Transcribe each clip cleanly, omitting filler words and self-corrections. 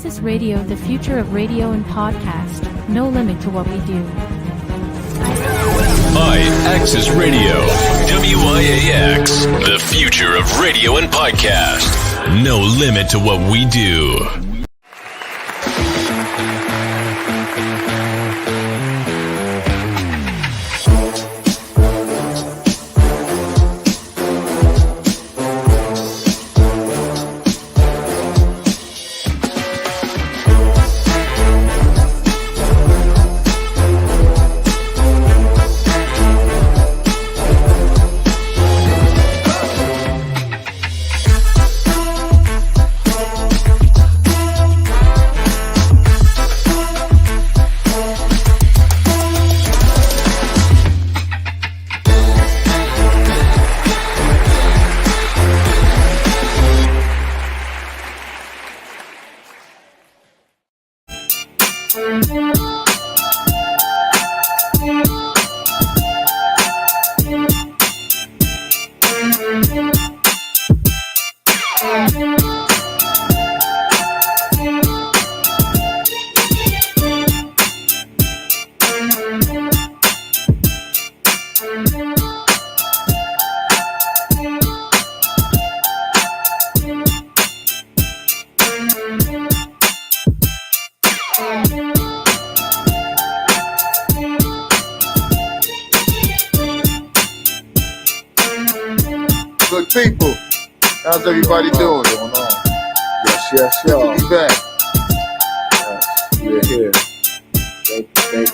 Axis Radio, the future of radio and podcast. No limit to what we do. Axis Radio, WIAX, the future of radio and podcast. No limit to what we do. Good people, how's everybody doing? Yes, y'all. Be back. Yes, we're here. Thank you.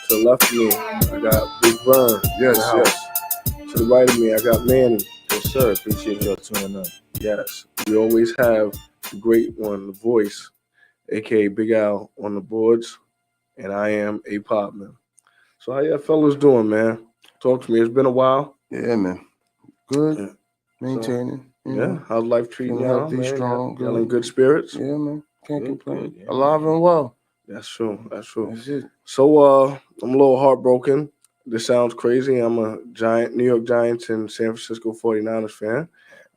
To the left of me, I got Big Vern. Yes. To the right of me, I got Manny. Yes, sir. Appreciate y'all tuning in. Yes, we always have the great one, the voice, aka Big Al, on the boards, and I am a PODMAN. So how y'all fellas doing, man? Talk to me. It's been a while. Yeah, man. Good. Yeah. Maintaining. How's life treating Feeling y'all, healthy, man? strong, Y'all good. in good spirits? Yeah, man. Can't Good, complain. good, yeah. Alive and well. That's true. That's it. So I'm a little heartbroken. This sounds crazy. I'm a New York Giants and San Francisco 49ers fan.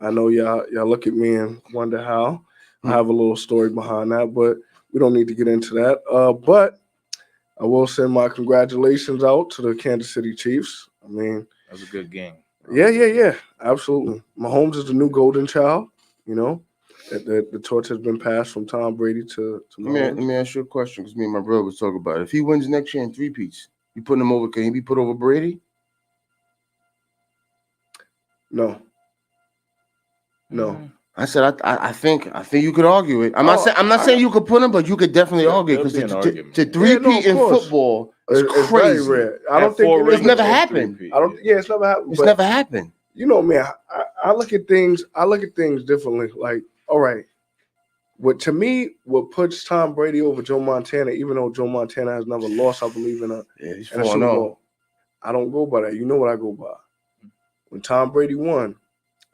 I know y'all look at me and wonder how. I have a little story behind that, but we don't need to get into that. But I will send my congratulations out to the Kansas City Chiefs. I mean, That was a good game. yeah, absolutely. Mahomes is the new golden child, you know. The torch has been passed from Tom Brady to Mahomes. Let me ask you a question, because me and my brother was talking about it. If he wins next year in three-peats, you putting him over, can he be put over Brady? No. I said I think you could argue it. I'm not saying you could put him, but you could definitely argue, because to three-peat in football is it's crazy. very rare. I don't think It's never happened. it's never happened. It's never happened. You know, man, I look at things differently. Like, all right, what puts Tom Brady over Joe Montana, even though Joe Montana has never lost, I believe, in a He's in a Super 4-0. Bowl. I don't go by that. You know what I go by. When Tom Brady won,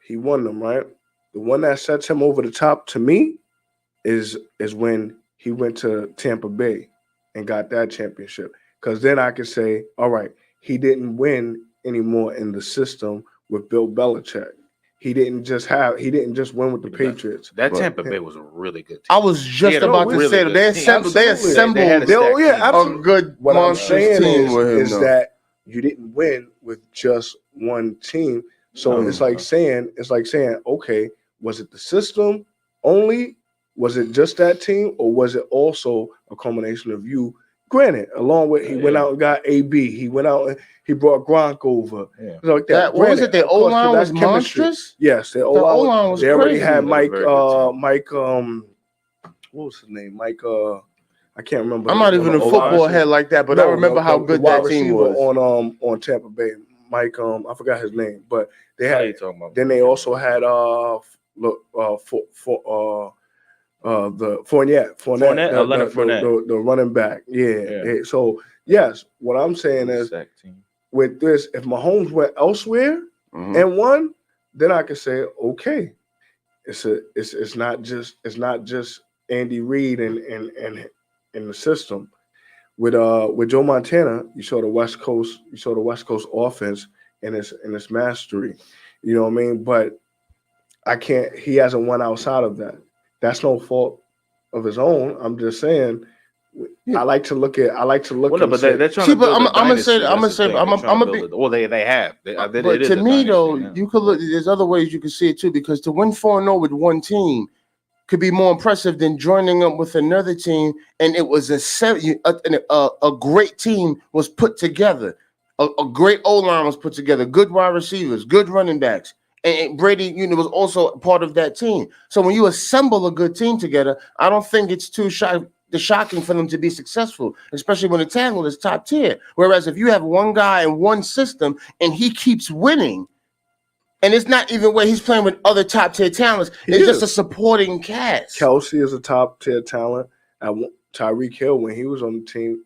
he won them, right? The one that sets him over the top to me is when he went to Tampa Bay and got that championship. Because then I could say, all right, he didn't win anymore in the system with Bill Belichick. He didn't just win with the Patriots. That Tampa Bay was a really good team. I was just about to say that they assembled a good What I'm saying team with him, is that you didn't win with just one team. So it's like saying, okay, was it the system only? Was it just that team, or was it also a combination of you? Granted, along with he went out and got AB. He went out and he brought Gronk over. Yeah. Like that. What was it? Their O-line was chemistry. monstrous? Yes, their O-line was They already crazy. had Mike, Mike, what was his name? Mike, I can't remember. I'm not even a football head like that, but I remember how good that team was. On Tampa Bay. Mike, I forgot his name, but they How had. you talking about? Then they also had the Fournette, Leonard Fournette. the running back. Yeah. So yes, what I'm saying is with this, if Mahomes went elsewhere and won, then I could say, okay, it's not just Andy Reid and the system. With Joe Montana, you saw the West Coast offense and its mastery. You know what I mean? But he hasn't won outside of that. That's no fault of his own. I'm just saying. I like to look at. Well, no, but they're trying to build a dynasty. Well, they have. But to me, though, you could look. There's other ways you could see it too, because to win 4-0 with one team could be more impressive than joining up with another team, and it was a great team was put together. A great O-line was put together. Good wide receivers, good running backs. And Brady, was also part of that team. So when you assemble a good team together, I don't think it's too shocking for them to be successful, especially when the talent is top tier. Whereas if you have one guy in one system and he keeps winning, and it's not even where he's playing with other top tier talents, it's just a supporting cast. Kelsey is a top tier talent. Tyreek Hill, when he was on the team.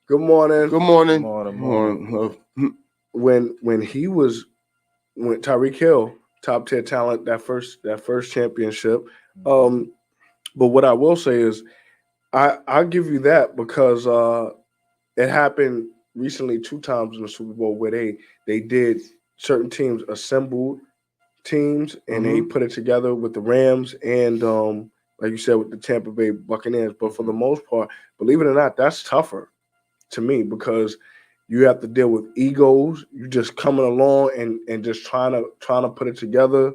Good morning. Good morning. When Tyreek Hill, top tier talent, that first championship. But what I will say is, I'll give you that because it happened recently 2 times in the Super Bowl where they did certain teams assembled teams and they put it together with the Rams and like you said with the Tampa Bay Buccaneers. But for the most part, believe it or not, that's tougher to me because you have to deal with egos. You just coming along and just trying to put it together.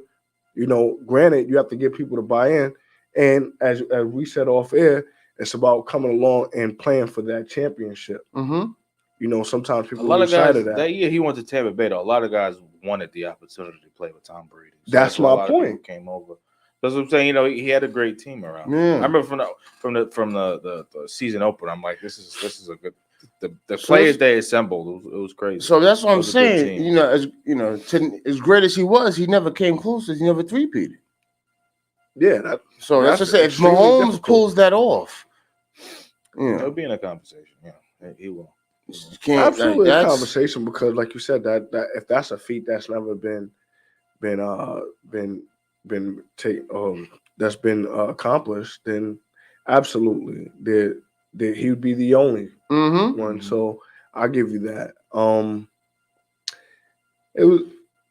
Granted, you have to get people to buy in. And as we said off air, it's about coming along and playing for that championship. Sometimes people lose sight of that. That year he went to Tampa Bay, though, a lot of guys wanted the opportunity to play with Tom Brady. So that's my point. Came over. That's what I'm saying. He had a great team around. Yeah. I remember from the season opener, I'm like, this is a good. The players they assembled, it was crazy. So that's what I'm saying. As great as he was, he never came close. He never three-peated. Yeah. That's to say, if Mahomes pulls that off, he'll be in a conversation. Yeah, he will. Absolutely a conversation because, like you said, that if that's a feat that's never been accomplished, then absolutely he would be the only one. So I'll give you that.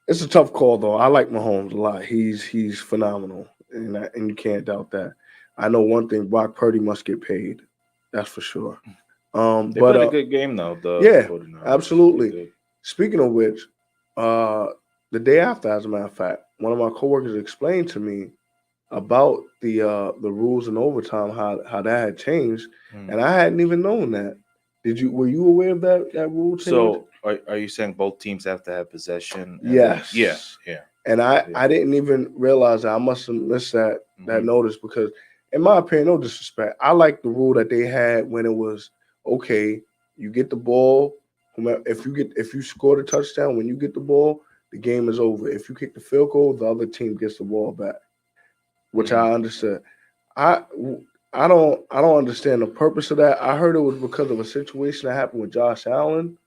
It's a tough call though. I like Mahomes a lot. He's phenomenal, and you can't doubt that. I know one thing: Brock Purdy must get paid. That's for sure. They played a good game though. Absolutely. Speaking of which, the day after, as a matter of fact, one of my coworkers explained to me about the rules in overtime, how that had changed, and I hadn't even known that. Were you aware of that rule change? So are you saying both teams have to have possession? Yes. Yeah. And I didn't even realize that. I must have missed that notice because, in my opinion, no disrespect, I like the rule that they had when it was okay. You get the ball. If you score the touchdown, when you get the ball, the game is over. If you kick the field goal, the other team gets the ball back, which I understood. I don't understand the purpose of that. I heard it was because of a situation that happened with Josh Allen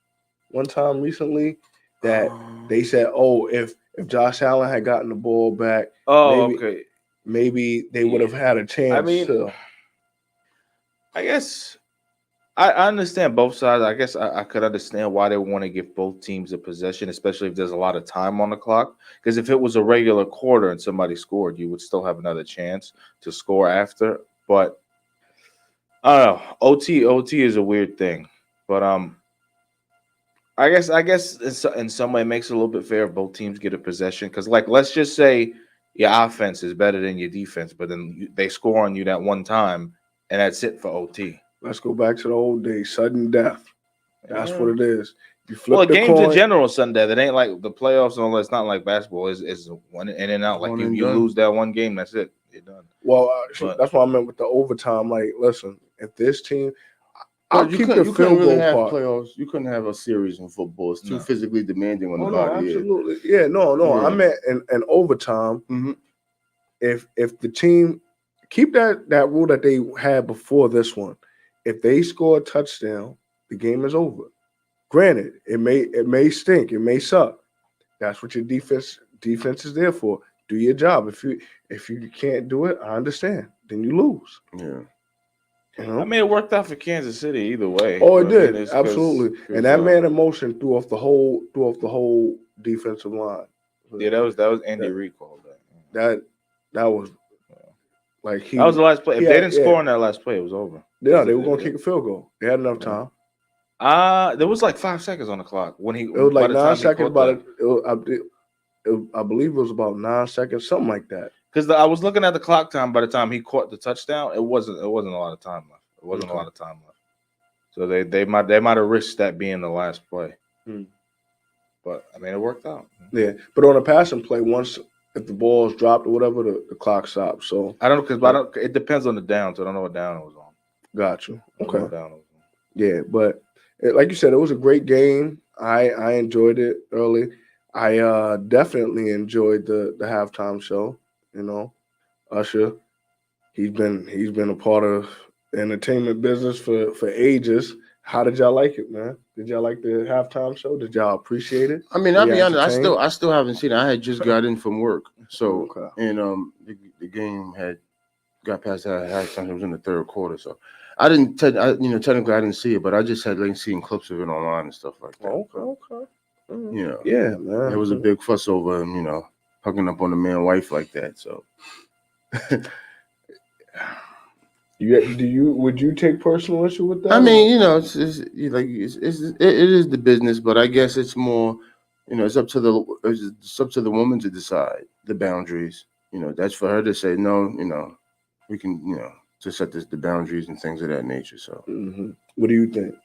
one time recently that they said, if Josh Allen had gotten the ball back, maybe they would have had a chance. I mean, I guess I understand both sides. I guess I could understand why they want to give both teams a possession, especially if there's a lot of time on the clock. Because if it was a regular quarter and somebody scored, you would still have another chance to score after. But I don't know. OT is a weird thing. But I guess in some way it makes it a little bit fair if both teams get a possession. Because let's just say your offense is better than your defense, but then they score on you that one time, and that's it for OT. Let's go back to the old days, sudden death. That's what it is. You flip the games coin. in general, sudden death. It ain't like the playoffs and all that. It's not like basketball. It's one in and out. Like you lose that one game, that's it. You're done. Well, that's what I meant with the overtime. Like, listen, if this team, I'll keep the field goal part. Playoffs. You couldn't have a series in football. It's too physically demanding on the body. Absolutely. Yeah, no. I meant in overtime. If the team keep that rule that they had before this one, if they score a touchdown, the game is over. Granted, it may stink, it may suck. That's what your defense is there for. Do your job. If you can't do it, I understand. Then you lose. Yeah. I mean, it worked out for Kansas City either way. Oh, it did. Absolutely. And that man in motion threw off the whole defensive line. Yeah, that was Andy Reid called that. That was Like That was the last play. If they didn't score yeah. on that last play, it was over. Yeah, they were going to kick a field goal. They had enough time. There was like 5 seconds on the clock when he. It was like 9 seconds. I believe it was about 9 seconds, something like that. Because I was looking at the clock time. By the time he caught the touchdown, it wasn't a lot of time left. It wasn't a lot of time left. So they might have risked that being the last play. But I mean, it worked out. Yeah, but on a passing play, once if the ball is dropped or whatever, the clock stops. So I don't know because it depends on the down. So I don't know what down it was on. Got you. Okay. Down it was on. Yeah, but like you said, it was a great game. I enjoyed it early. I definitely enjoyed the halftime show. You know, Usher, he's been a part of the entertainment business for ages. How did y'all like it, man? Did y'all like the halftime show? Did y'all appreciate it? I mean, I'll be honest. I still haven't seen it. I had just got in from work, so and the game got past that halftime. It was in the third quarter, so I didn't. Technically, I didn't see it, but I just had seen clips of it online and stuff like that. Okay. Yeah, man. There was a big fuss over him, hugging up on the man wife like that. So. Would you take personal issue with that? I mean, it is the business, but I guess it's more, it's up to the woman to decide the boundaries. That's for her to say no. We can, to set the boundaries and things of that nature. So, What do you think?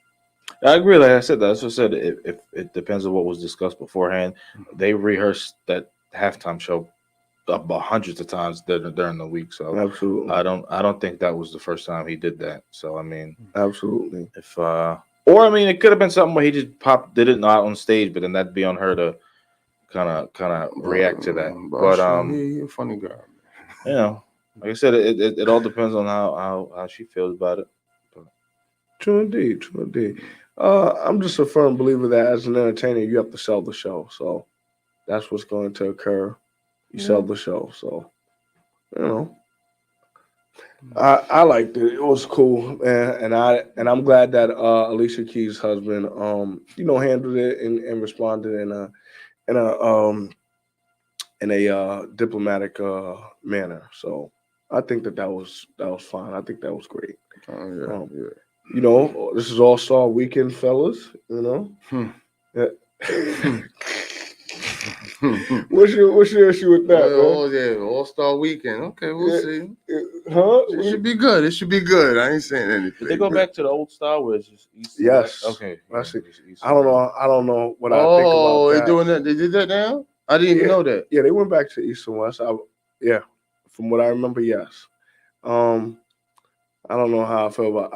I agree. Like I said, that's what I said. If it depends on what was discussed beforehand. They rehearsed that halftime show about hundreds of times during the week. So absolutely, I don't think that was the first time he did that. So I mean, absolutely. It could have been something where he just did it not on stage, but then that'd be on her to kind of react to that. But you're a funny guy. Like I said, it all depends on how she feels about it. But. True indeed. I'm just a firm believer that as an entertainer, you have to sell the show. So that's what's going to occur. You sell the show, so I liked it. It was cool, and I'm glad that Alicia Keys' husband, handled it and responded in a diplomatic manner. So I think that was fine. I think that was great. This is All-Star Weekend, fellas. What's your issue with that? All-Star Weekend. Okay, we'll see. It should be good. It should be good. I ain't saying anything. Did they go back to the old style where it's just East? Yes. Okay. I don't know what I think about that. They're doing that. They did that now? I didn't even know that. Yeah, they went back to East and West. From what I remember, yes. I don't know how I feel about.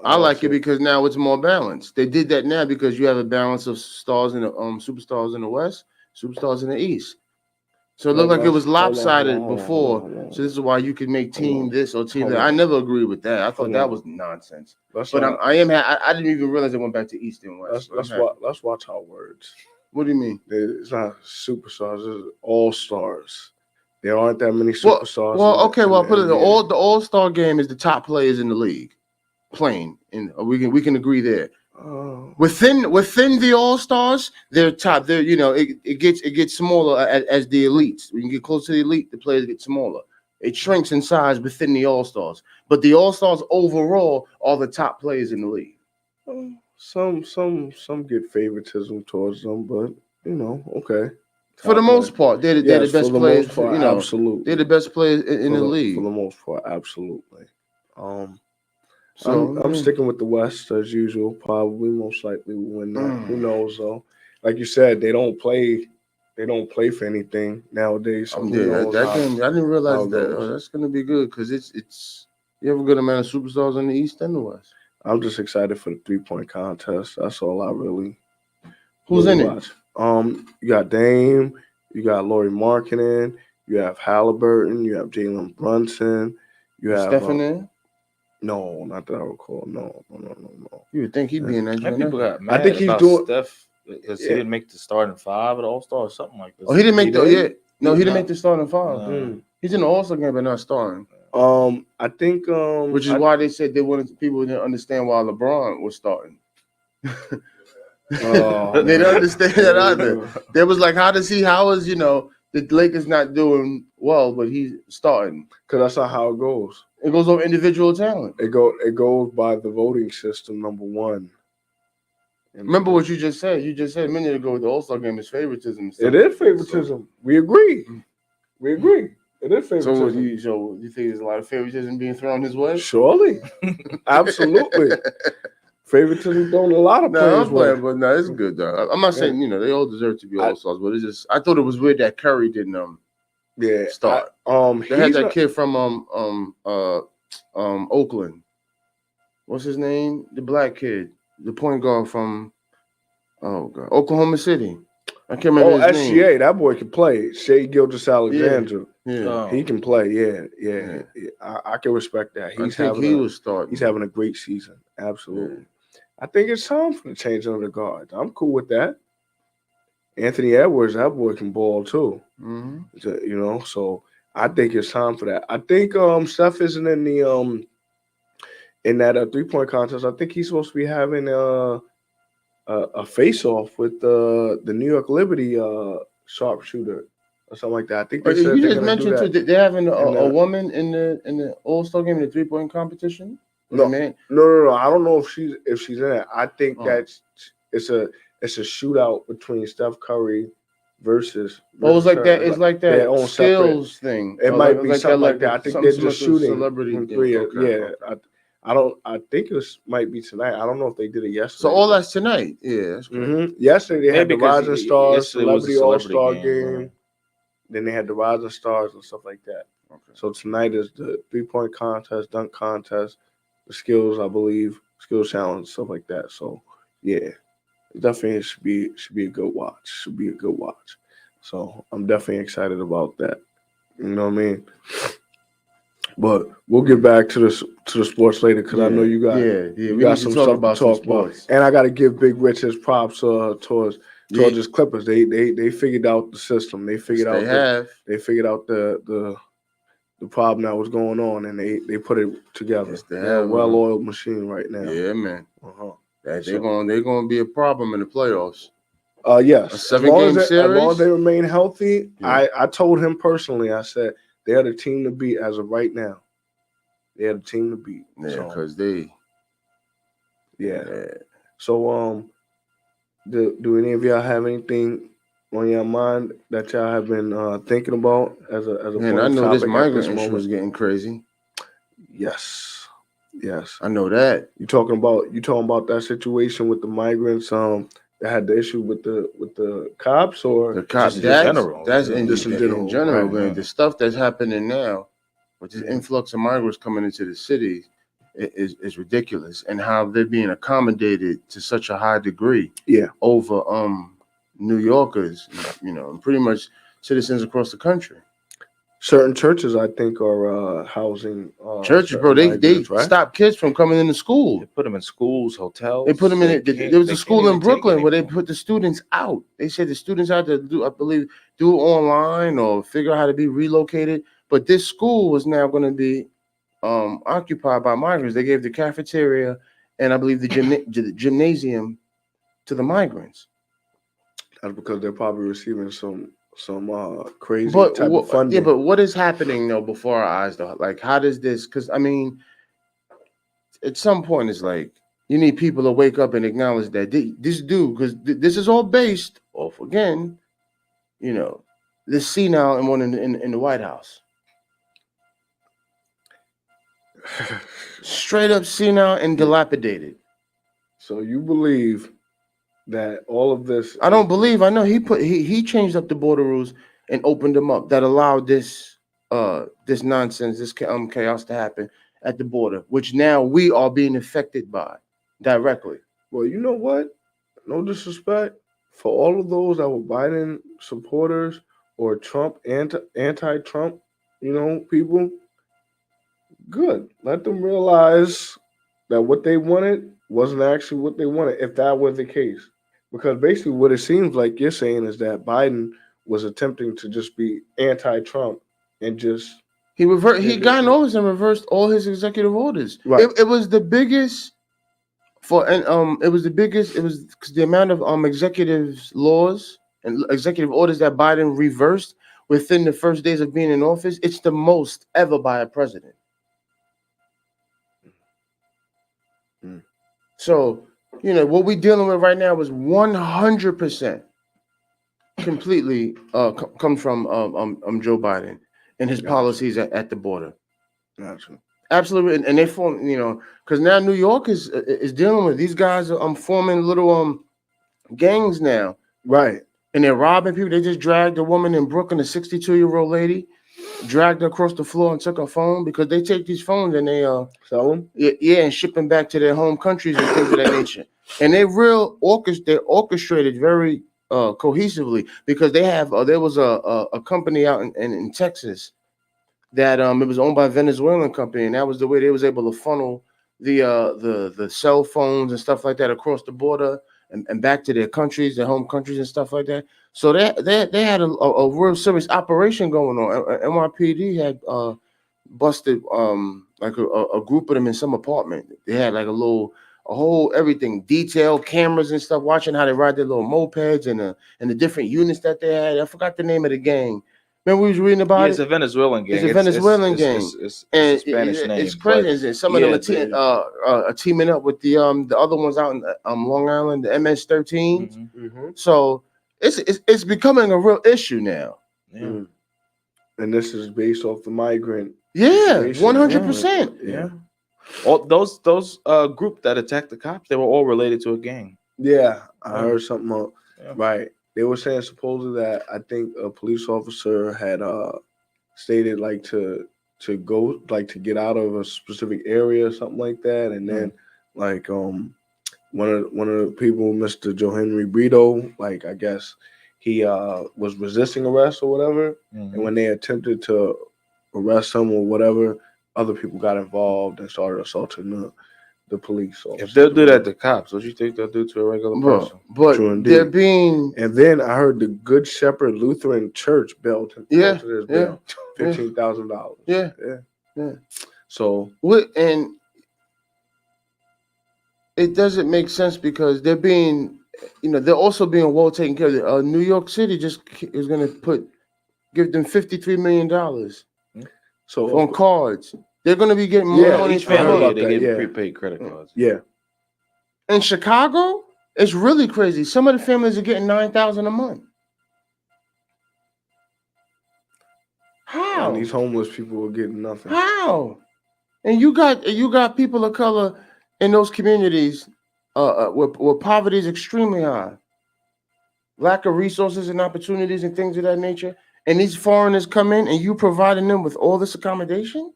I like it because now it's more balanced. They did that now because you have a balance of stars in the superstars in the West, superstars in the East. So it looked like it was lopsided before. So this is why you can make team this or team that. I never agreed with that. I thought that was nonsense. But I didn't even realize it went back to East and West. Let's watch our words. What do you mean? It's not superstars. It's all stars. There aren't that many superstars. The All-Star game is the top players in the league playing, and we can agree there. Within the All-Stars, they're top. They're it gets smaller as the elites. When you get close to the elite, the players get smaller. It shrinks in size within the All-Stars, but the All-Stars overall are the top players in the league. Some get favoritism towards them, but okay. For the most part, they're the best players. Absolutely, they're the best players in the league. For the most part, absolutely. So I'm sticking with the West as usual. Probably most likely will win that. Who knows though? Like you said, they don't play for anything nowadays. So I didn't realize that. That's gonna be good because it's you have a good amount of superstars in the East and the West. I'm just excited for the 3-point contest. That's all I really. Who's in watch. It? You got Dame, you got Lauri Markkanen, you have Halliburton, you have Jalen Brunson, you have Stephen. No, not that I recall. No. You would think he'd be in that. People got mad I think he's about doing Steph because he didn't make the starting 5 at All-Star or something like this. Oh, he didn't make he didn't make the starting 5. No. He's in the All-Star game but not starting. I think which is why they said people didn't understand why LeBron was starting. They didn't understand that either. They was like, how is the Lakers not doing well, but he's starting. Because that's not how it goes. It goes over individual talent. It goes by the voting system, number one. Remember what you just said. You just said a minute ago the All-Star game is favoritism. It is favoritism. We agree. We agree. It is favoritism. So you think there's a lot of favoritism being thrown his way? Surely. Absolutely. Favoritism thrown a lot of players' way. But no, it's good though. I'm not saying they all deserve to be All-Stars, but it's just I thought it was weird that Curry didn't start. They had that kid from Oakland. What's his name? The black kid, the point guard from Oklahoma City. I can't remember his name. SGA, that boy can play. Shea Gilgeous-Alexander. Yeah. He can play. Yeah. I can respect that. He's having a great season. Absolutely. Yeah. I think it's time for the change of the guard. I'm cool with that. Anthony Edwards, that boy can ball too. Mm-hmm. So I think it's time for that. I think Steph isn't in the in that 3-point contest. I think he's supposed to be having a face-off with the New York Liberty sharpshooter or something like that. I think you just mentioned too, they're having a woman in the All-Star game in the 3-point competition. No. I don't know if she's in it. I think that it's a shootout between Steph Curry versus. It's like that. It's like that skills thing. It might be something like that. I think they're just shooting celebrity from three. Okay. I think it might be tonight. I don't know if they did it yesterday. So all that's tonight. Yeah. That's Yesterday they had the Rising Stars Celebrity All-Star game. Then they had the Rising Stars and stuff like that. Okay. So tonight is the 3-point contest, dunk contest, the skills, I believe, skills challenge, stuff like that. So yeah, it definitely should be a good watch. So I'm definitely excited about that. You know what I mean? But we'll get back to the sports later because I know you got we got some stuff to talk about. And I got to give Big Rich his props towards his Clippers. They figured out the system. They figured out the problem that was going on, and they put it together. Yes, they're a well-oiled machine right now. Yeah, man. They're gonna be a problem in the playoffs. Yes. A 7-game series. As long as they remain healthy, I told him personally. I said they're the team to beat as of right now. They're the team to beat. Yeah, because they. Yeah. So do any of y'all have anything on your mind that y'all have been thinking about as a man? I know this migrant issue is getting crazy. Yes. I know that. You talking about that situation with the migrants that had the issue with the cops or the cops in general? That's in general, man. The stuff that's happening now with this influx of migrants coming into the city is ridiculous, and how they're being accommodated to such a high degree. Yeah. Over New Yorkers, and pretty much citizens across the country. Certain churches, I think, are housing churches, bro. They stop kids from coming into school. They put them in schools, hotels. They put them in. There was a school in Brooklyn where they put the students out. They said the students had to do it online or figure out how to be relocated. But this school was now going to be occupied by migrants. They gave the cafeteria and I believe the gymnasium to the migrants. That's because they're probably receiving some crazy type of funding. Yeah, but what is happening though before our eyes though? Like, how does this? Because I mean, at some point, it's like you need people to wake up and acknowledge that this dude, because this is all based off again, this senile and one in the White House. Straight up senile and dilapidated. So you believe that all of this? I don't believe. I know he changed up the border rules and opened them up that allowed this nonsense, this chaos to happen at the border, which now we are being affected by directly. Well, you know what? No disrespect for all of those that were Biden supporters or Trump anti-Trump, people. Good. Let them realize that what they wanted wasn't actually what they wanted, if that was the case. Because basically what it seems like you're saying is that Biden was attempting to just be anti-Trump and just... He got in office and reversed all his executive orders. Right. It was the biggest it was the amount of executive laws and executive orders that Biden reversed within the first days of being in office, it's the most ever by a president. Mm. So, what we're dealing with right now is 100% completely come from Joe Biden and his Gotcha. policies at the border. Gotcha. Absolutely, and they form, because now New York is dealing with these guys. Forming little gangs now, Right. and they're robbing people. They just dragged a woman in Brooklyn, a 62-year-old lady, dragged her across the floor and took her phone because they take these phones and they Sell them? yeah, and ship them back to their home countries and things of that nature. And they're orchestrated very cohesively because they have there was a company out in Texas that it was owned by a Venezuelan company, and that was the way they was able to funnel the cell phones and stuff like that across the border and back to their countries, their home countries and stuff like that. So they had a real serious operation going on. NYPD had busted like a group of them in some apartment. They had like a whole everything, detailed cameras and stuff, watching how they ride their little mopeds and the different units that they had. I forgot the name of the gang. Remember we was reading about it? It's a Venezuelan gang. It's a Venezuelan gang. It's And a Spanish name. it's crazy. And some of them are teaming up with the other ones out in Long Island, the MS-13. Mm-hmm. So it's becoming a real issue now. Yeah. Mm. And this is based off the migrant. Yeah, situation. 100%. Yeah. All those group that attacked the cops, they were all related to a gang. Yeah, I heard something up. Yeah. Right. They were saying supposedly that I think a police officer had stated like to go like to get out of a specific area or something like that, and then like one of the people, Mr. Joe Henry Brito, like I guess he was resisting arrest or whatever, and when they attempted to arrest him or whatever, other people got involved and started assaulting the police officer. If they'll do that to cops, what you think they'll do to a regular person? But True indeed. they're being And then I heard the Good Shepherd Lutheran Church bailed him. $15,000. Yeah. So and it doesn't make sense because they're being, they're also being well taken care of. New York City just is going to give them $53 million so on cards. They're going to be getting more money. Each family, they that, get prepaid credit cards. Yeah. In Chicago, it's really crazy. Some of the families are getting $9,000 a month. How? And these homeless people are getting nothing. How? And you got people of color in those communities where poverty is extremely high, lack of resources and opportunities and things of that nature. And these foreigners come in and you providing them with all this accommodation?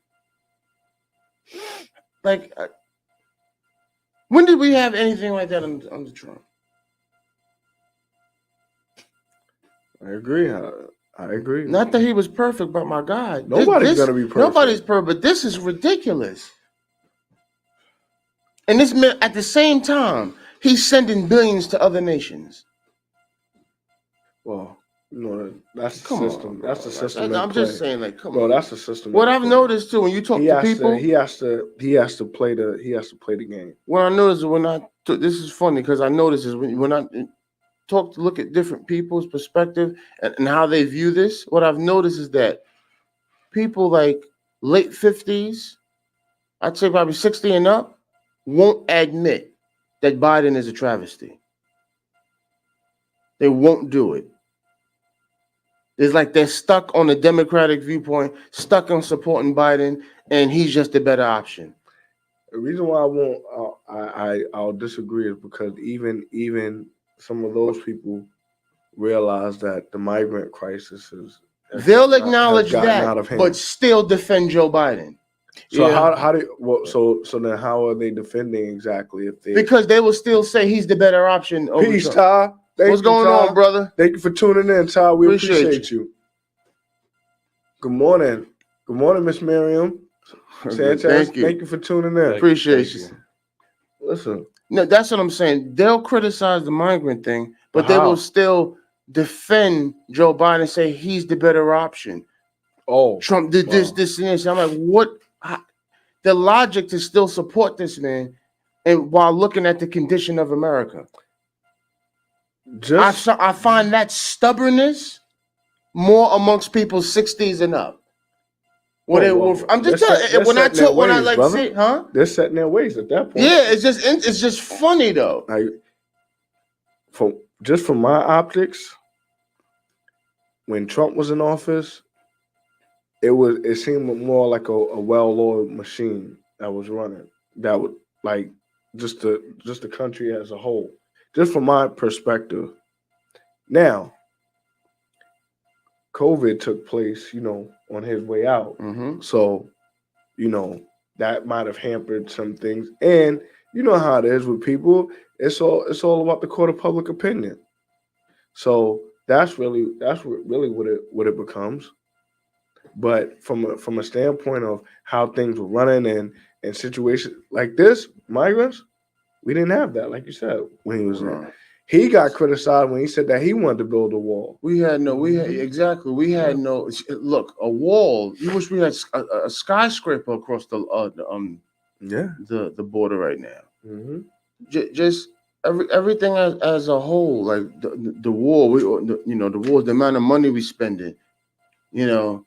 Like, when did we have anything like that under Trump? I agree. I agree. Not that he was perfect, but my God. Nobody's going to be perfect. Nobody's perfect, but this is ridiculous. And this man, at the same time, he's sending billions to other nations. Well, that's the Come system. on, that's the system. I'm just saying, like, come bro, on. that's the system. What I've noticed too, when you talk to people, he has to play the game. What I noticed this is funny because I noticed is when I look at different people's perspective and how they view this, what I've noticed is that people like late 50s, I'd say probably 60 and up, won't admit that Biden is a travesty. They won't do it. It's like they're stuck on the Democratic viewpoint, stuck on supporting Biden, and he's just a better option. The reason why I'll disagree is because even some of those people realize that the migrant crisis they'll acknowledge that, but still defend Joe Biden. So so then how are they defending exactly because they will still say he's the better option over Peace, Trump. Ty. What's going on, brother? Thank you for tuning in, Ty. We appreciate you. Good morning, Miss Miriam Sanchez. Thank you for tuning in. Appreciate you. Listen, no, that's what I'm saying. They'll criticize the migrant thing, but they will still defend Joe Biden and say he's the better option. Oh, Trump did this, and this. I'm like, what? The logic to still support this man, and while looking at the condition of America. I find that stubbornness more amongst people 60s and up. I'm just telling. When I talk, when I like brother. Say, huh? They're setting their ways at that point. Yeah, it's just funny though. Like, from my optics, when Trump was in office, it seemed more like a well-oiled machine that was running. That would like just the country as a whole. Just from my perspective. Now, COVID took place, on his way out. Mm-hmm. So, that might have hampered some things. And you know how it is with people. It's all about the court of public opinion. So that's really what it becomes. But from a standpoint of how things were running and situations like this, migrants, we didn't have that, like you said, when he was in. He got criticized when he said that he wanted to build a wall. We had no look, a wall. You wish we had a skyscraper across the border right now. Mm-hmm. Just everything as a whole, like the war. The war, the amount of money we spending. You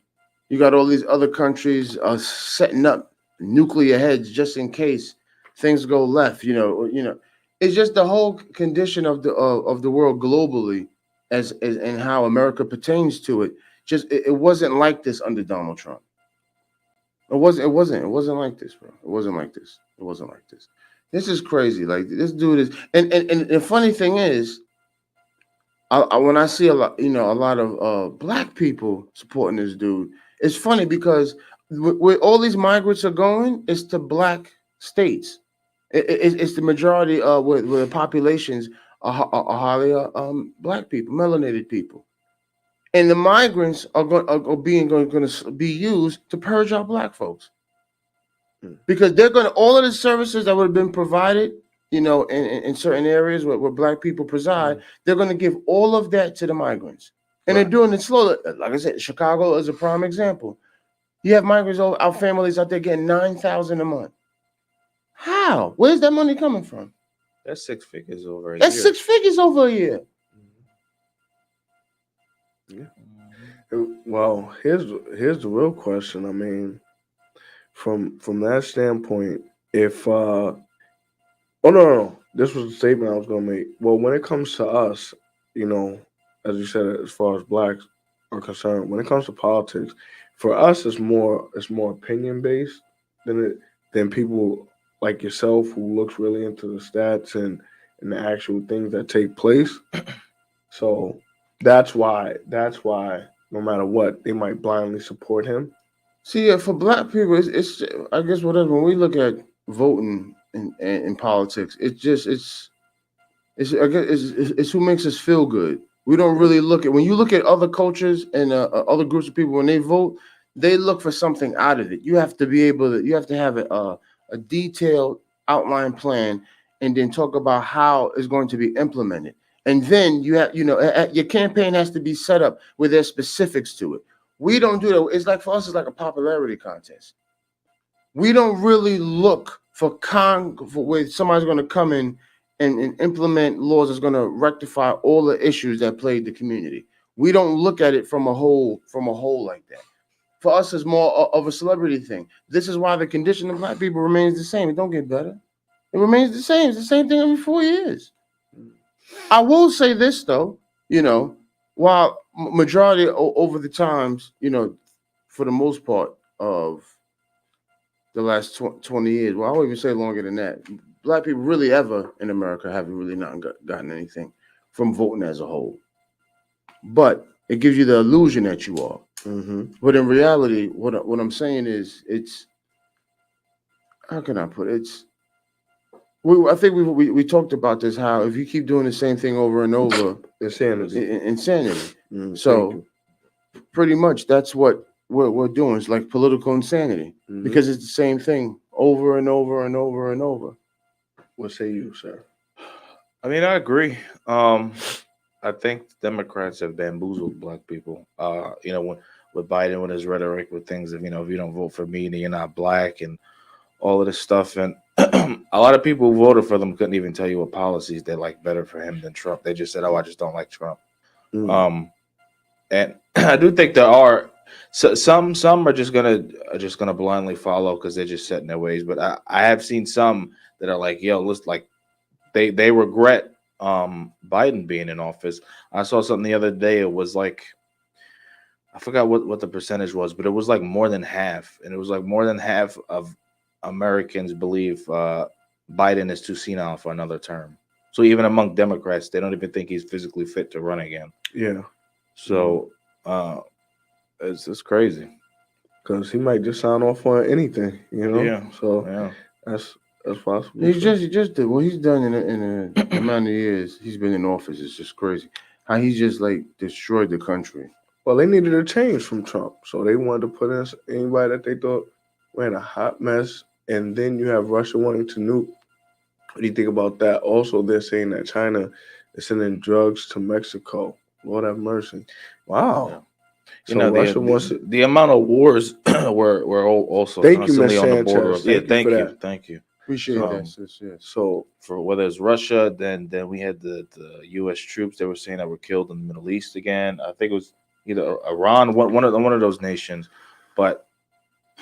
got all these other countries setting up nuclear heads just in case things go left. It's just the whole condition of the world globally, as and how America pertains to it. Just it wasn't like this under Donald Trump. It wasn't like this, bro. It wasn't like this. This is crazy. Like this dude is, and the funny thing is, when I see a lot of black people supporting this dude, it's funny because where all these migrants are going is to black states. It's the majority where the populations are highly black people, melanated people, and the migrants are going to be used to purge out black folks, because they're going to all of the services that would have been provided, in certain areas where black people preside, they're going to give all of that to the migrants, and they're doing it slowly. Like I said, Chicago is a prime example. You have migrants, our families out there getting $9,000 a month. How? Where's that money coming from? That's 6 figures over a year. That's 6 figures over a year. Yeah. Well, here's the real question. I mean, from that standpoint, if no, this was the statement I was gonna make. Well, when it comes to us, as you said, as far as blacks are concerned, when it comes to politics, for us, it's more opinion based than people like yourself who looks really into the stats and the actual things that take place. So that's why no matter what, they might blindly support him. See, for black people, it's I guess whatever. When we look at voting in politics, it's who makes us feel good. We don't really look at, when you look at other cultures and other groups of people, when they vote, they look for something out of it. You have to have a detailed outline plan, and then talk about how it's going to be implemented. And then you have, your campaign has to be set up with their specifics to it. We don't do that. It's like, for us, it's like a popularity contest. We don't really look for where somebody's going to come in and implement laws that's going to rectify all the issues that plague the community. We don't look at it from a whole like that. For us, it's more of a celebrity thing. This is why the condition of black people remains the same. It don't get better. It remains the same. It's the same thing every 4 years. I will say this, though, while majority over the times, for the most part of the last 20 years, well, I won't even say longer than that, black people really ever in America haven't really not gotten anything from voting as a whole. But it gives you the illusion that you are. Mm-hmm. But in reality, what I'm saying is, it's, how can I put it? I think we talked about this, how if you keep doing the same thing over and over, insanity. Mm-hmm. So pretty much that's what we're doing. It's like political insanity, because it's the same thing over and over and over and over. What say you, sir? I mean, I agree. I think Democrats have bamboozled black people. With Biden, with his rhetoric, with things of, if you don't vote for me, then you're not black, and all of this stuff. And a lot of people who voted for them couldn't even tell you what policies they like better for him than Trump. They just said, "Oh, I just don't like Trump." And I do think there are some are just gonna blindly follow because they're just set in their ways. But I have seen some that are like, yo, let's like they regret Biden being in office. I saw something the other day. It was like I forgot what the percentage was, but it was like more than half, and it was like more than half of Americans believe Biden is too senile for another term. So even among Democrats, they don't even think he's physically fit to run again. Yeah. So it's crazy because he might just sign off on anything, you know. Yeah. So Yeah. that's possible. He just did what he's done in a amount of years he's been in office. It's just crazy how he just like destroyed the country. Well, they needed a change from Trump, so they wanted to put in anybody that they thought ran a hot mess. And then you have Russia wanting to nuke. What do you think about that? Also, they're saying that China is sending drugs to Mexico. Lord have mercy. Wow. So You know, Russia wants to. the amount of wars were also Thank you, constantly Ms. on the border. Sanchez. Thank for you, that. thank you. Appreciate that, sis. Yeah. So for whether it's Russia, then we had the U.S. troops that were saying that were killed in the Middle East again. I think it was either Iran, one of those nations. But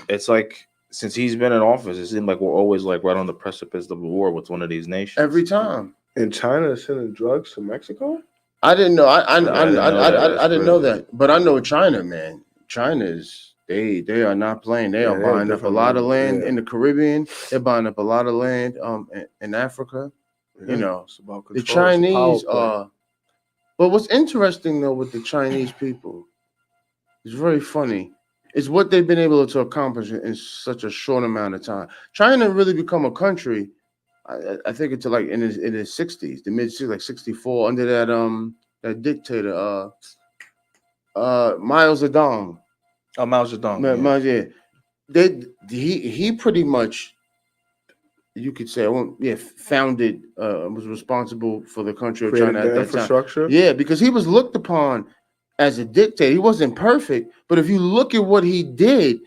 it's like since he's been in office, it seemed like we're always like right on the precipice of a war with one of these nations. Every time. And China is sending drugs to Mexico? I didn't know. I didn't know crazy. that. But I know China, man. China's they are not playing. They are buying up a lot of land in the Caribbean. They're buying up a lot of land in Africa. Yeah, You know, it's about the control. It's a Chinese power play. are. But what's interesting though with the Chinese people, it's very funny. Is what they've been able to accomplish in such a short amount of time. China really become a country. I think it's like in the 60s, the mid 60s, like 64, under that dictator Mao Zedong. Oh, Mao Zedong. Yeah. He pretty much, you could say, founded, was responsible for the country of Created China the at that infrastructure. time. Yeah, because he was looked upon as a dictator. He wasn't perfect, but if you look at what he did,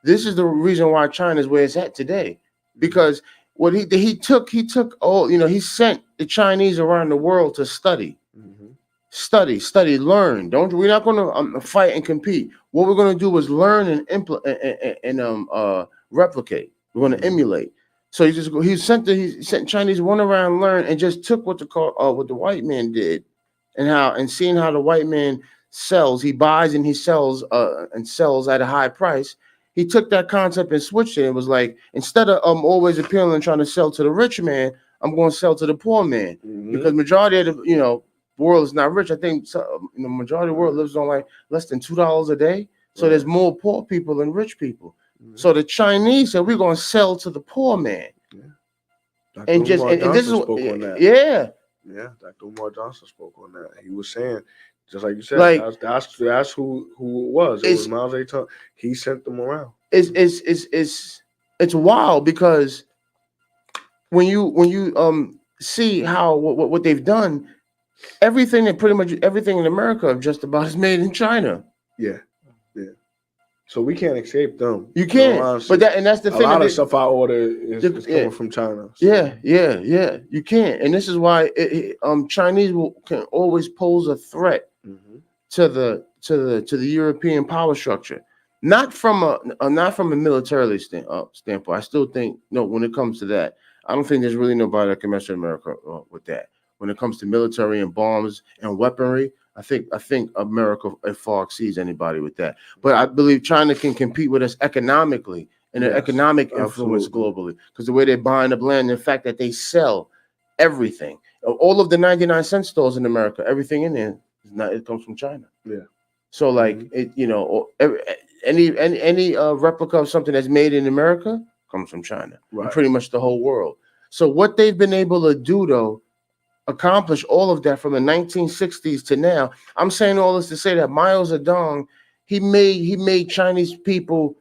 this is the reason why China is where it's at today. Because what he took all, he sent the Chinese around the world to study. Mm-hmm. Study, learn. We're not going to fight and compete. What we're going to do is learn and replicate. We're going to emulate. So he sent Chinese one around, learn, and just took what the white man did, and seeing how the white man sells. He buys and he sells at a high price. He took that concept and switched it. It was like, instead of always appealing and trying to sell to the rich man, I'm going to sell to the poor man. Mm-hmm. Because majority of the world is not rich. I think the majority of the world lives on like less than $2 a day. So there's more poor people than rich people. Mm-hmm. So the Chinese said, we're going to sell to the poor man. Yeah. And this is spoke on that. Yeah. Yeah, Dr. Umar Johnson spoke on that. He was saying, just like you said, like, that's who it was. It was Mao Zedong. He sent them around. It's wild because when you see how what they've done, everything in America just about is made in China. Yeah. So we can't escape them. You can't. But that's the thing. A lot of stuff I order is coming from China. So. Yeah. You can't, and this is why Chinese can always pose a threat to the European power structure. Not from a militarily standpoint. I still think when it comes to that, I don't think there's really nobody that can mess with America with that. When it comes to military and bombs and weaponry, I think America far exceeds anybody with that. But I believe China can compete with us economically and their economic influence globally, because the way they're buying up land, and the fact that they sell everything, all of the 99-cent stores in America, everything in there it comes from China. Yeah. So like any replica of something that's made in America comes from China. Right. And pretty much the whole world. So what they've been able to do though, accomplish all of that from the 1960s to now. I'm saying all this to say that Mao Zedong, he made Chinese people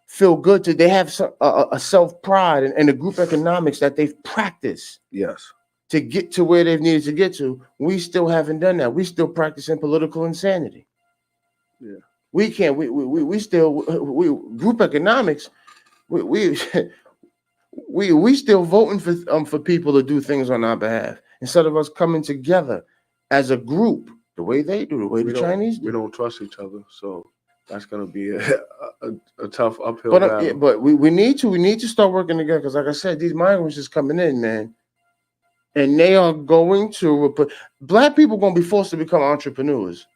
feel good. They have a self-pride and a group economics that they've practiced. Yes. To get to where they've needed to get to. We still haven't done that. We still practicing political insanity. Yeah. We can't. We still group economics. We still voting for people to do things on our behalf, instead of us coming together as a group the way they do, the way the Chinese do. We don't trust each other, so that's gonna be a tough uphill But battle. but we need to start working together because, like I said, these migrants is coming in, man, and they are going to black people going to be forced to become entrepreneurs.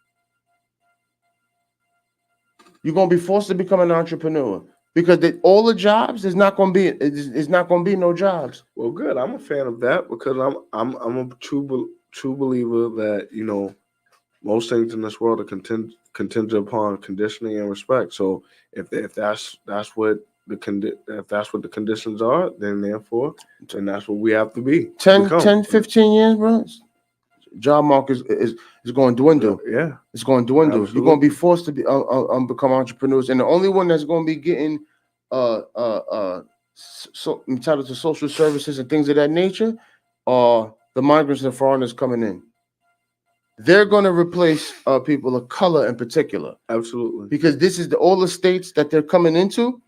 You're going to be forced to become an entrepreneur because all the jobs there's not going to be it's not going to be no jobs. Well, good. I'm a fan of that because I'm a true believer that most things in this world are contingent upon conditioning and respect. So if that's what the conditions are, then therefore, then that's what we have to be. 10, 15 years, bro. Job market is going to dwindle. Yeah, it's going to dwindle. Absolutely. You're going to be forced to be become entrepreneurs, and the only one that's going to be getting so entitled to social services and things of that nature are the migrants and foreigners coming in. They're going to replace people of color in particular. Absolutely. Because this is all the states that they're coming into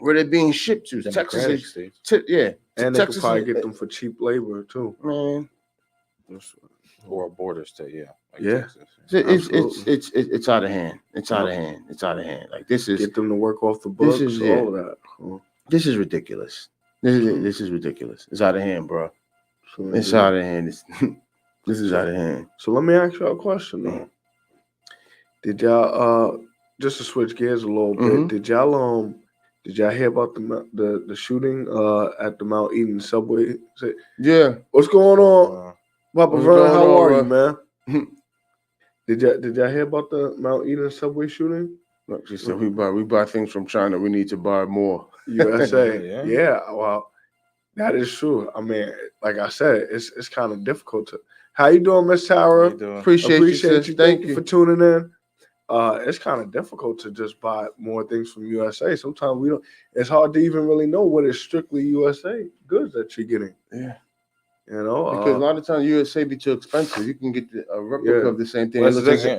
where they're being shipped to. Democratic Texas, states. And Texas they could probably get them for cheap labor too. Man, Or a border state, yeah. Like Yeah. Texas. It's out of hand. It's out of hand. It's out of hand. Like this is Get them to work off the books. is- all of that. this is ridiculous. This is ridiculous. It's out of hand, bro. So, It's out of hand. This is out of hand. So let me ask y'all a question though. Did y'all just to switch gears a little bit? Mhm. Did y'all hear about the shooting at the Mount Eden subway? Yeah. What's going on, Papa What's Vernon? going How on, are you, bro? man? Did y'all hear about the Mount Eden subway shooting? Look, she said we buy things from China. We need to buy more. USA. Yeah. Yeah. Well, that is true. I mean, like I said, it's kind of difficult to. How you doing, Miss Tara? Appreciate you, sis. Thank you for tuning in. It's kind of difficult to just buy more things from USA. Sometimes we don't. It's hard to even really know what is strictly USA goods that you're getting. Yeah. Because a lot of times USA be too expensive. You can get a replica of the same thing. Well, It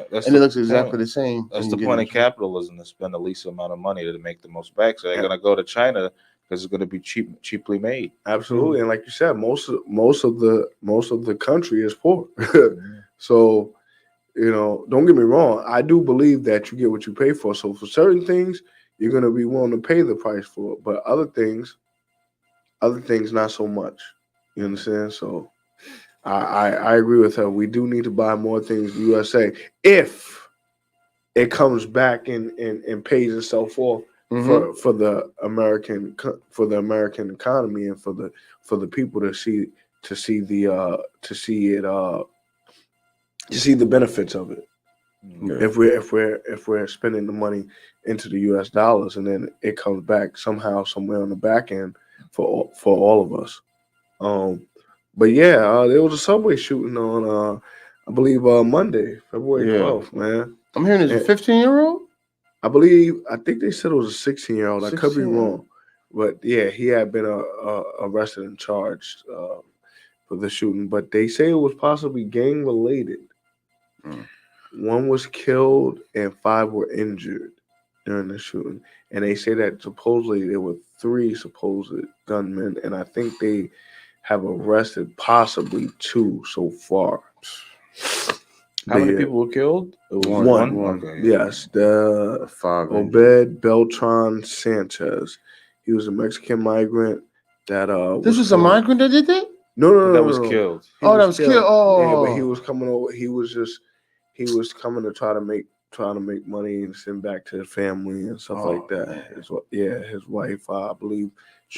that's looks exactly the same. That's when the you get point it. of capitalism, to spend the least amount of money to make the most back. So they're gonna go to China because it's gonna be cheaply made. Absolutely, and like you said, most of the country is poor. So, don't get me wrong. I do believe that you get what you pay for. So for certain things, you're gonna be willing to pay the price for it, but other things not so much. You understand? So I agree with her. We do need to buy more things in the USA if it comes back and pays itself off for the American economy and for the people to see the benefits of it. Yeah. If we're spending the money into the US dollars and then it comes back somehow somewhere on the back end for all of us. But yeah, there was a subway shooting on I believe Monday, February 12th, man. I'm hearing it's a 15-year-old. I think they said it was a 16-year-old. I could be wrong, but yeah, he had been arrested and charged for the shooting. But they say it was possibly gang related. One was killed and 5 were injured during the shooting, and they say that supposedly there were 3 supposed gunmen, and I think they have arrested possibly 2 so far. How many people were killed? It was One. Okay. Yes, the 5 Obed Beltran Sanchez. He was a Mexican migrant that This was a migrant that did that? No, that was killed. That was killed. Oh, yeah, but he was coming over. He was coming to try to make money and send back to his family and stuff like that. Man. His wife, I believe,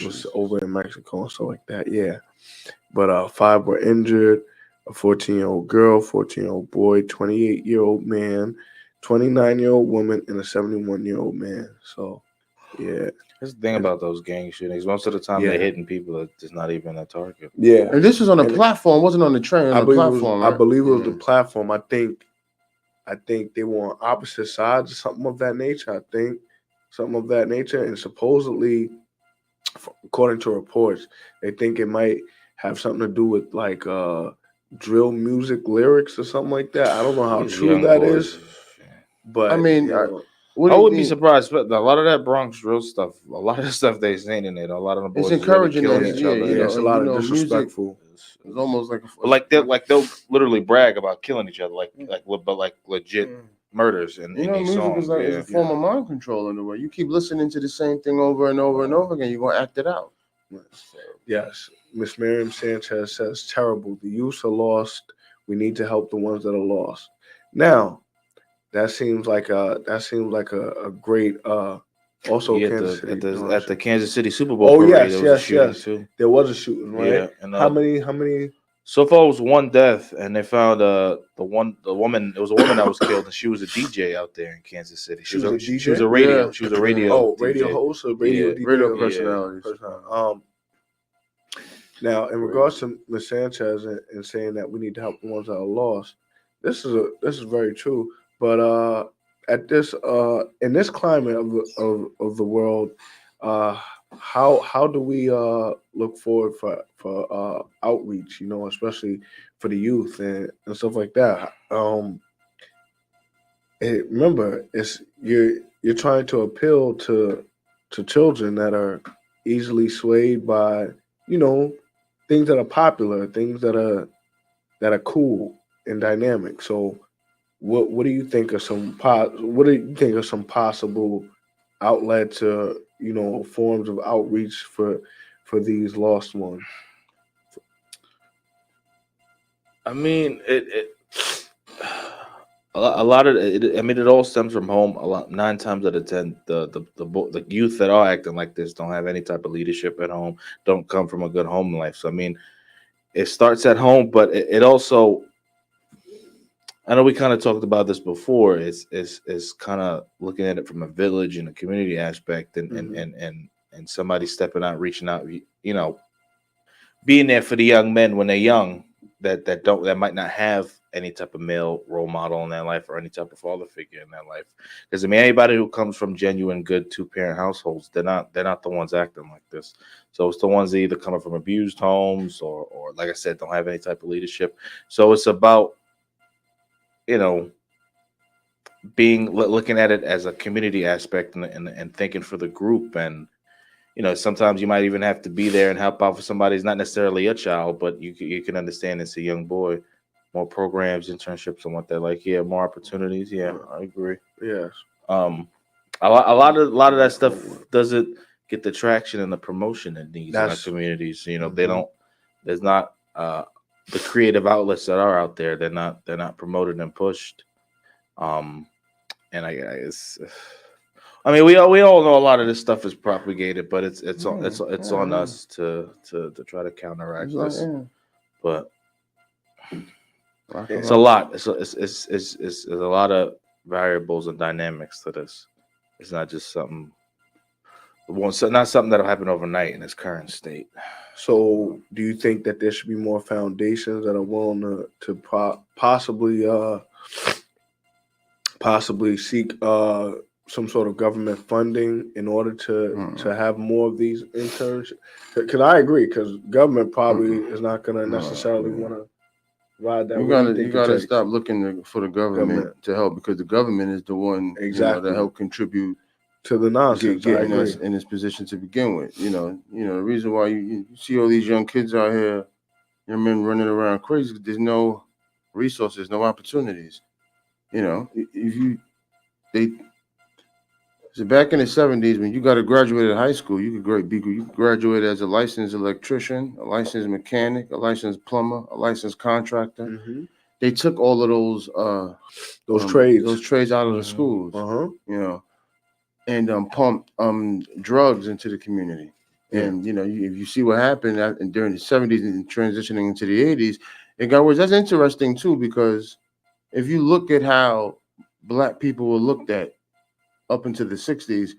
was over in Mexico and stuff like that. Yeah, but 5 were injured. A 14-year-old girl, 14-year-old boy, 28-year-old man, 29-year-old woman, and a 71-year-old man. So, yeah. That's the thing about those gang shootings. Most of the time, they're hitting people that is not even a target. Yeah. And this was on a platform. It wasn't on the train. I believe it was right? the platform. I think they were on opposite sides or something of that nature. And supposedly, according to reports, they think it might have something to do with like drill music lyrics or something like that. I don't know how true that is, but I mean, What I do you wouldn't be mean? surprised, but a lot of that Bronx drill stuff, a lot of the stuff they saying in it, a lot of the It's boys is really encouraging killing that, each yeah, other. you Yeah, know, it's a and lot you of know, music disrespectful. is almost like But like they'll literally brag about killing each other, but like legit murders in you know, these music songs. is like is a form of mind control in a way. You keep listening to the same thing over and over and over again, you're gonna act it out. Yes, Miss Miriam Sanchez says, terrible. The youth are lost. We need to help the ones that are lost. Now, that seems like a great also Yeah, Kansas City. at the Kansas City Super Bowl Oh parade, yes, there was a yes, shooting yes. too. There was a shooting, right? Yeah, and how many? so far it was one death, and they found the woman. It was a woman that was killed, and she was a DJ out there in Kansas City. She was a DJ? She was a radio. Yeah. She was a radio. Oh, DJ. radio host or radio Yeah, DJ? Radio or- personalities. Now, in regards to Ms. Sanchez and saying that we need to help the ones that are lost, this is very true. But at this in this climate of the world, how do we look forward for outreach? You know, especially for the youth and stuff like that. Remember, it's you're trying to appeal to children that are easily swayed by, you know, things that are popular, things that are cool and dynamic. So, what do you think are what do you think are some possible outlets or forms of outreach for these lost ones? I mean, a lot of it. I mean, it all stems from home. A lot, 9 times out of 10, the youth that are acting like this don't have any type of leadership at home. Don't come from a good home life. So I mean, it starts at home, but it also. I know we kind of talked about this before. It's kind of looking at it from a village and a community aspect, and somebody stepping out, reaching out. You know, being there for the young men when they're young that might not have any type of male role model in their life or any type of father figure in their life. Because I mean, anybody who comes from genuine good 2-parent households, they're not the ones acting like this. So it's the ones that either coming from abused homes or like I said, don't have any type of leadership. So it's about being looking at it as a community aspect and thinking for the group. And sometimes you might even have to be there and help out for somebody who's not necessarily a child, but you can understand it's a young boy. More programs, internships, and what they're like. Yeah, more opportunities. Yeah, I agree. Yes. A lot of that stuff doesn't get the traction and the promotion it needs in our communities. They don't. There's not the creative outlets that are out there. They're not promoted and pushed. And I guess. I mean, we all know a lot of this stuff is propagated, but it's on us to try to counteract this. But it's a lot. It's a lot of variables and dynamics to this. It's not just not something that'll happen overnight in its current state. So, do you think that there should be more foundations that are willing to possibly seek some sort of government funding in order to have more of these interns? Because I agree, because government probably is not going to necessarily want to ride that. You gotta stop looking for the government to help, because the government is the one that help contribute to the nonsense. Getting us in this position to begin with. The reason why you see all these young kids out here, young men running around crazy, there's no resources, no opportunities. So back in the 70s, when you got to graduate high school, you could graduate as a licensed electrician, a licensed mechanic, a licensed plumber, a licensed contractor. Mm-hmm. They took all of those trades out of the schools, and pumped drugs into the community. Yeah. And if you see what happened during the 70s and transitioning into the 80s, it got worse. That's interesting too, because if you look at how Black people were looked at up into the 60s,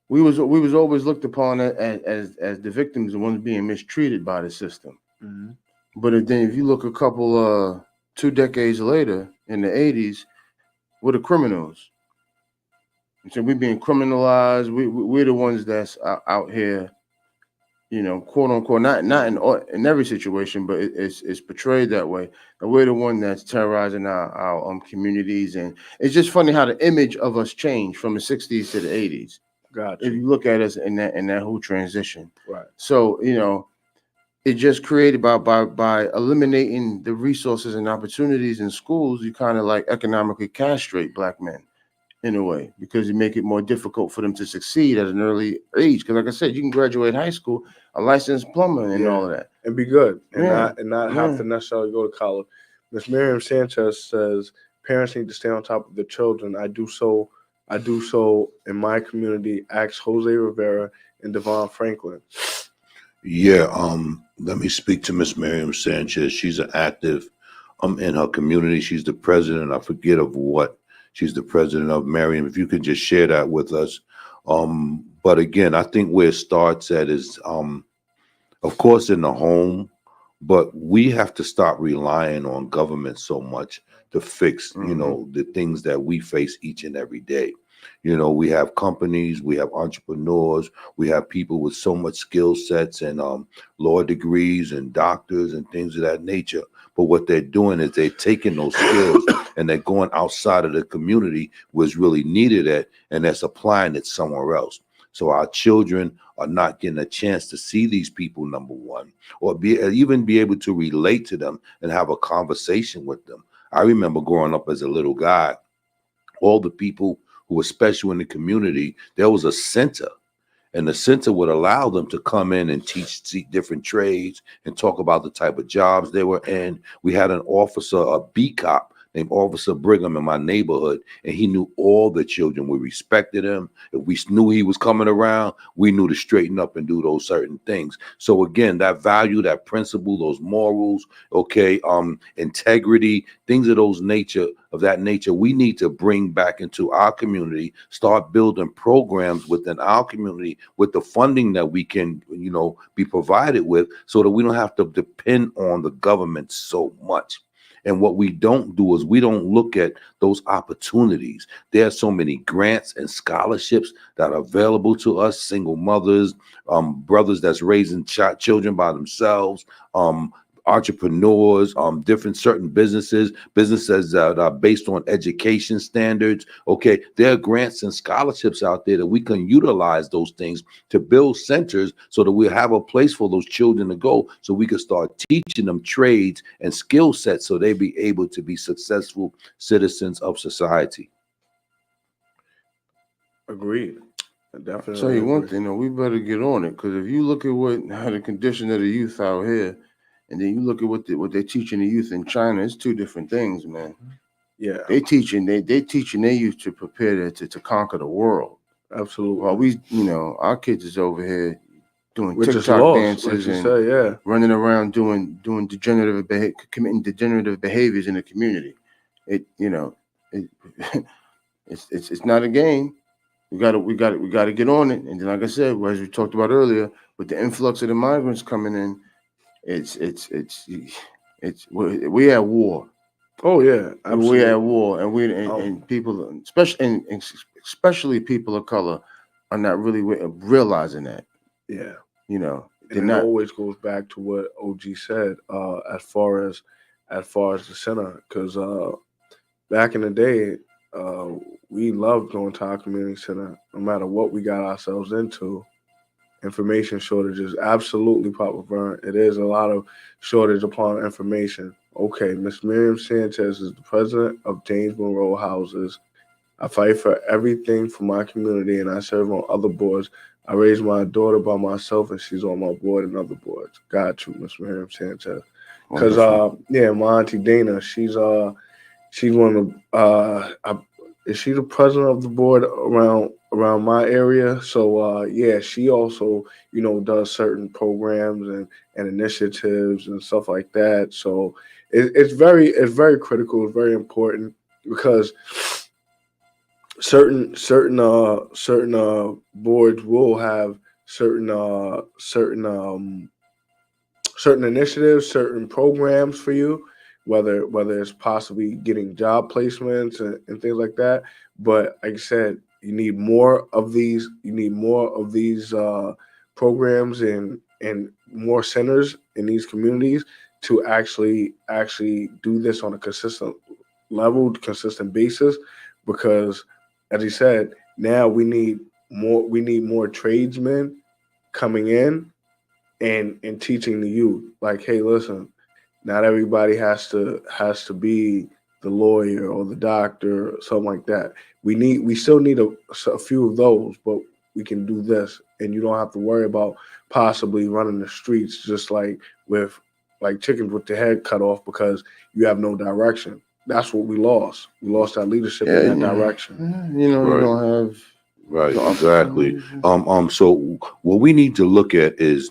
we was always looked upon as the victims, the ones being mistreated by the system. Mm-hmm. But if you look a couple 2 decades later in the 80s, we're the criminals. So we're being criminalized. We're the ones that's out here quote unquote, not in every situation, but it's portrayed that way. And we're the one that's terrorizing our communities, and it's just funny how the image of us changed from the '60s to the '80s. Got If you. you look at us in that whole transition, Right. so it just created by eliminating the resources and opportunities in schools. You kind of like economically castrate black men in a way, because you make it more difficult for them to succeed at an early age. Because like I said, you can graduate high school a licensed plumber and all of that. And be good, and Yeah, not have yeah. to necessarily go to college. Miss Miriam Sanchez says parents need to stay on top of their children. I do so in my community. Ask Jose Rivera and Devon Franklin. Yeah, let me speak to Miss Miriam Sanchez. She's an active in her community. She's the president, I forget of what. She's the president of Miriam. If you could just share that with us. But again, I think where it starts at is of course in the home, but we have to stop relying on government so much to fix, the things that we face each and every day. We have companies, we have entrepreneurs, we have people with so much skill sets and law degrees and doctors and things of that nature. But what they're doing is they're taking those skills and they're going outside of the community where it's really needed at, and that's applying it somewhere else. So our children are not getting a chance to see these people, number one, or even be able to relate to them and have a conversation with them. I remember growing up as a little guy, all the people who were special in the community, there was a center, and the center would allow them to come in and teach different trades and talk about the type of jobs they were in. We had an officer, a beat cop named Officer Brigham in my neighborhood, and he knew all the children. We respected him. If we knew he was coming around, we knew to straighten up and do those certain things. So again, that value, that principle, those morals, integrity, things of that nature, we need to bring back into our community, start building programs within our community with the funding that we can, be provided with, so that we don't have to depend on the government so much. And what we don't do is we don't look at those opportunities. There are so many grants and scholarships that are available to us, single mothers, brothers that's raising children by themselves, entrepreneurs, different certain businesses that are based on education standards. Okay, there are grants and scholarships out there that we can utilize those things to build centers so that we have a place for those children to go, so we can start teaching them trades and skill sets so they be able to be successful citizens of society. Agreed. Definitely. I'll tell you one thing, we better get on it, because if you look at how the condition of the youth out here, and then you look at what they're teaching the youth in China, it's two different things, man. Yeah, They teaching their youth to prepare to conquer the world. absolutely. While we, our kids is over here doing Which is TikTok lost, dances like you and say, yeah. running around committing degenerative behaviors in the community. It's not a game. We got to get on it. And then, like I said, as we talked about earlier, with the influx of the migrants coming in, we at war. Oh yeah, absolutely. We're at war, and people, especially people of color, are not really realizing that. Yeah. They're And it not. always goes back to what OG said, as far as the center, because back in the day, we loved going to our community center, no matter what we got ourselves into. Information shortages absolutely, Papa Vern. It is a lot of shortage upon information. Okay, Miss Miriam Sanchez is the president of James Monroe Houses. I fight for everything for my community, and I serve on other boards. I raised my daughter by myself, and she's on my board and other boards. Got you, Miss Miriam Sanchez. Because my auntie Dana, she's one of is she the president of the board around my area? So she also does certain programs and initiatives and stuff like that. So it's very critical. It's very important, because certain boards will have certain initiatives, certain programs for you, whether it's possibly getting job placements and things like that. But like I said, you need more of these. You need more of these programs and more centers in these communities to actually do this on a consistent level, consistent basis, because as he said, now we need more tradesmen coming in and teaching the youth, like, hey, listen, not everybody has to be the lawyer or the doctor or something like that. We still need a few of those, but we can do this, and you don't have to worry about possibly running the streets just like chickens with their head cut off because you have no direction. That's what we lost. We lost that leadership in that direction. You know, Right. you don't have Right, exactly. So what we need to look at is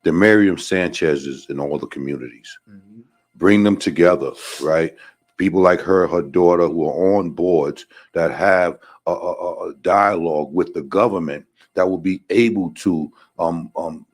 the Miriam Sanchez's in all the communities. Mm-hmm. Bring them together, right? People like her daughter who are on boards that have a dialogue with the government that will be able to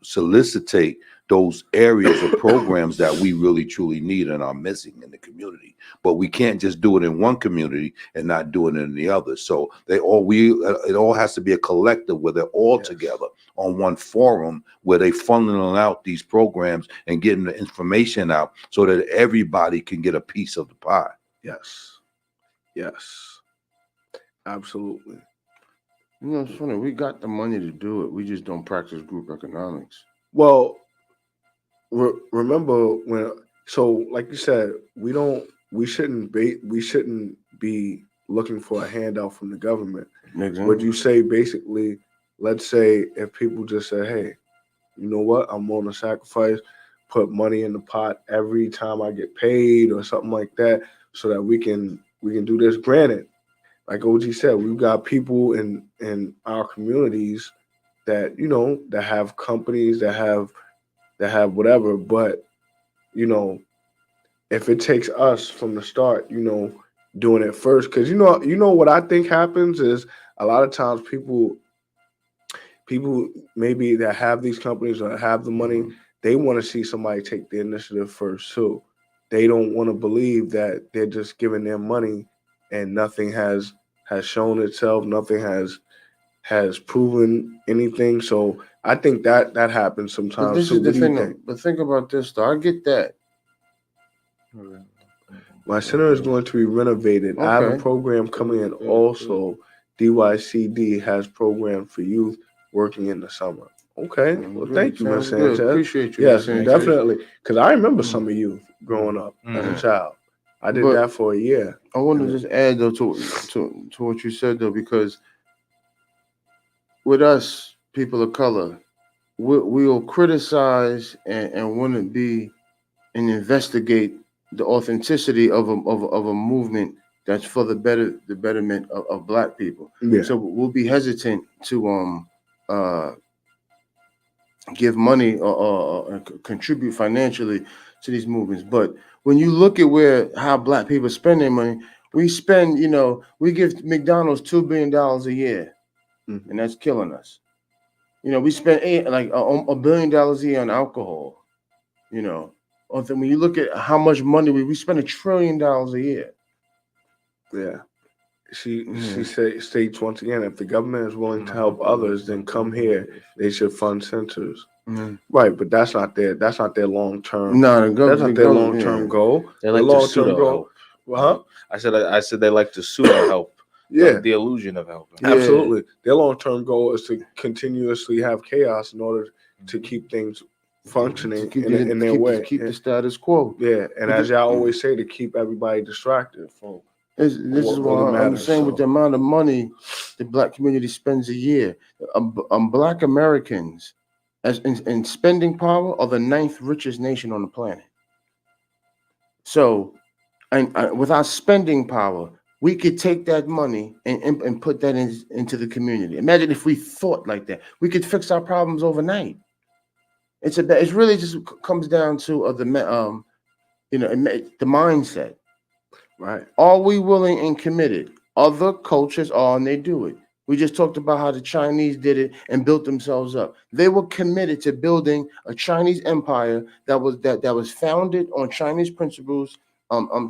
solicitate those areas of programs that we really truly need and are missing in the community. But we can't just do it in one community and not do it in the other. So it all has to be a collective where they're all together on one forum where they funneling out these programs and getting the information out so that everybody can get a piece of the pie. Yes, absolutely. You know, it's funny. We got the money to do it. We just don't practice group economics. Well, remember like you said, we shouldn't be looking for a handout from the government. Exactly. Would you say basically, let's say if people just say, hey, you know what, I'm willing to sacrifice, put money in the pot every time I get paid or something like that, so that we can do this. Granted, like OG said, we've got people in our communities that, you know, that have companies, that have whatever, but, you know, if it takes us from the start, you know, doing it first, because you know what I think happens is a lot of times people maybe that have these companies or have the money, they want to see somebody take the initiative first too. They don't want to believe that they're just giving their money and nothing has shown itself, nothing has proven anything. So I think that happens sometimes. But this so is the what do you thing. think? But think about this, though. I get that. My center is going to be renovated. I have a Okay. program coming in also. DYCD has program for youth working in the summer. Okay. Well, thank you, Ms. Sounds good. Sanchez. Appreciate you. Yes, Ms. Sanchez. definitely. Because I remember summer youth growing up as a child. I did that for a year. I want to just add though to what you said though, because with us people of color, we'll criticize and want to be and investigate the authenticity of a movement that's for the betterment of Black people. Yeah. So we'll be hesitant to give money or contribute financially to these movements. But when you look at how Black people spend their money, we spend, you know, we give McDonald's $2 billion a year, and that's killing us. You know, we spend $1 billion a year on alcohol. You know, when you look at how much money we spend $1 trillion a year. Yeah. She states once again, if the government is willing to help others, then come here. They should fund centers. Right, but that's not their long term. No, that's not their long term goal. They like to pseudo help. Huh? I said they like to pseudo help. Yeah, the illusion of helping. Yeah. Absolutely. Their long term goal is to continuously have chaos in order to keep things functioning in their way. Keep the status quo. Yeah, and as y'all always say, to keep everybody distracted from. This is what I'm saying. With the amount of money the Black community spends a year, Black Americans, as in spending power, are the 9th richest nation on the planet. So, and with our spending power, we could take that money and put that into the community. Imagine if we thought like that. We could fix our problems overnight. It's really just comes down to the mindset. Right. Are we willing and committed? Other cultures are, and they do it. We just talked about how the Chinese did it and built themselves up. They were committed to building a Chinese empire that was founded on Chinese principles,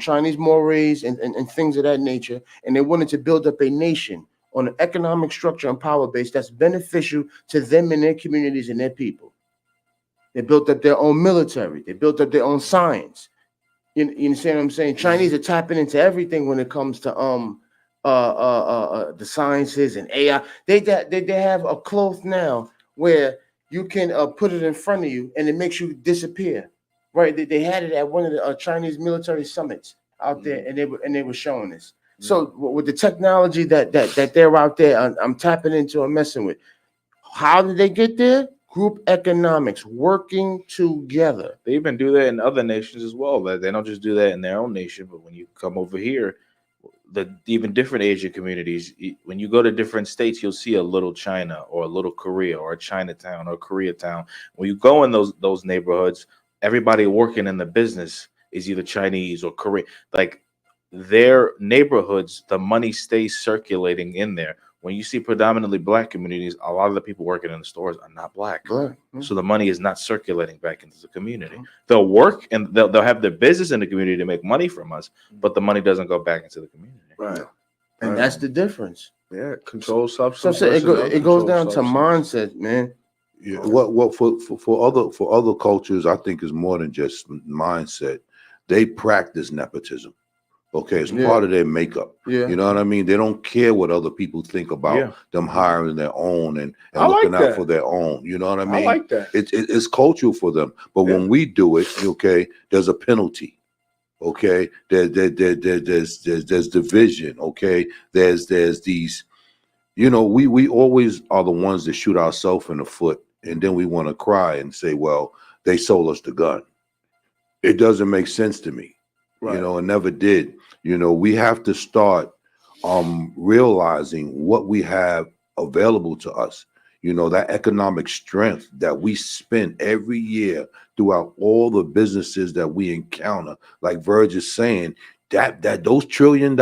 Chinese mores and things of that nature. And they wanted to build up a nation on an economic structure and power base that's beneficial to them and their communities and their people. They built up their own military. They built up their own science. You understand what I'm saying? Chinese are tapping into everything when it comes to the sciences and AI. They have a cloth now where you can put it in front of you and it makes you disappear. Right? They had it at one of the Chinese military summits out there, and they were showing this. So with the technology that they're out there, I'm tapping into and messing with. How did they get there? Group economics, working together. They even do that in other nations as well. They don't just do that in their own nation, but when you come over here, the even different Asian communities, when you go to different states, you'll see a little China or a little Korea or a Chinatown or Koreatown. When you go in those neighborhoods, everybody working in the business is either Chinese or Korean. Like their neighborhoods, the money stays circulating in there. When you see predominantly black communities, a lot of the people working in the stores are not black. So the money is not circulating back into the community. They'll work and they'll have their business in the community to make money from us, but the money doesn't go back into the community. Right. And that's the difference. Yeah, control substance. So it goes down to mindset, man. Yeah. What for other cultures, I think is more than just mindset. They practice nepotism. Okay, it's part of their makeup. Yeah. You know what I mean? They don't care what other people think about them hiring their own and looking out for their own. You know what I mean? I like that. It's cultural for them. But when we do it, okay, there's a penalty. Okay, there's division. Okay, there's these. You know, we always are the ones that shoot ourselves in the foot, and then we want to cry and say, well, they sold us the gun. It doesn't make sense to me. Right. You know, it never did. You know, we have to start realizing what we have available to us. You know, that economic strength that we spend every year throughout all the businesses that we encounter. Like Verge is saying, that those $1 trillion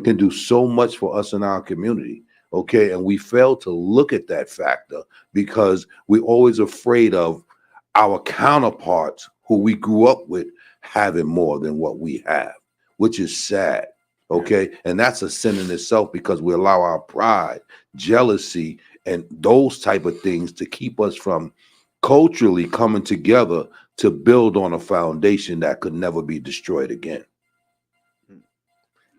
can do so much for us in our community. Okay, and we fail to look at that factor because we're always afraid of our counterparts who we grew up with having more than what we have, which is sad. Okay, and that's a sin in itself because we allow our pride, jealousy, and those type of things to keep us from culturally coming together to build on a foundation that could never be destroyed again.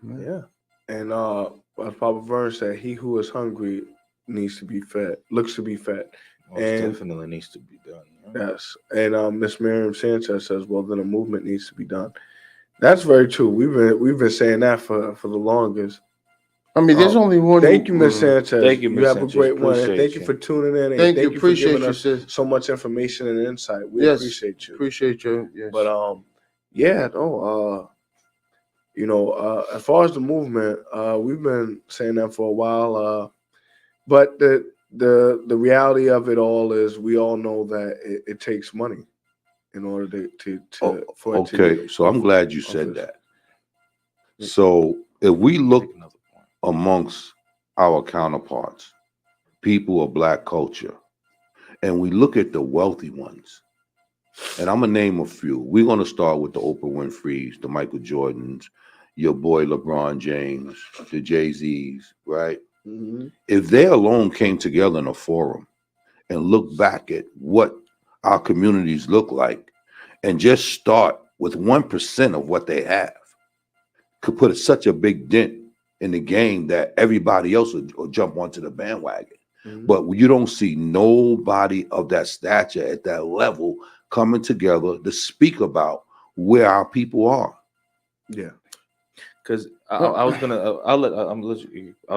Yeah. And as Papa Vern said, he who is hungry needs to be fed, looks to be fed. And definitely needs to be done. Yes. And Miss Miriam Sanchez says, well, then a movement needs to be done. That's very true. We've been saying that for the longest. I mean, there's only one. Thank you, Miss Sanchez. Thank you, You have a great one. And thank you for tuning in. And thank you. For Appreciate giving you, us sis. so much information and insight. We appreciate you. Appreciate you. Yes. But you know, as far as the movement, we've been saying that for a while. But the reality of it all is we all know that it takes money in order for it to. Okay, so I'm glad you said that. So if we look amongst our counterparts, people of black culture, and we look at the wealthy ones, and I'm gonna name a few. We're gonna start with the Oprah Winfrey's, the Michael Jordans, your boy LeBron James, the Jay-Z's, right? Mm-hmm. If they alone came together in a forum and look back at what our communities look like and just start with 1% of what they have, could put such a big dent in the game that everybody else will jump onto the bandwagon. Mm-hmm. But you don't see nobody of that stature at that level coming together to speak about where our people are. Yeah. Because I was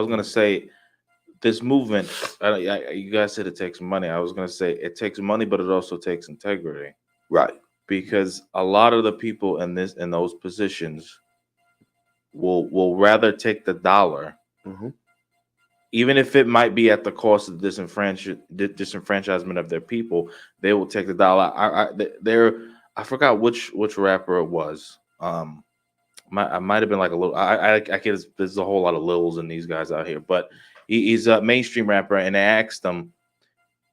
gonna say this movement. You guys said it takes money. I was gonna say it takes money, but it also takes integrity, right? Because a lot of the people in those positions will rather take the dollar, even if it might be at the cost of disenfranchisement of their people. They will take the dollar. I forgot which rapper it was. I might have been like a little. I guess there's a whole lot of Lils and these guys out here, but he's a mainstream rapper, and they asked him.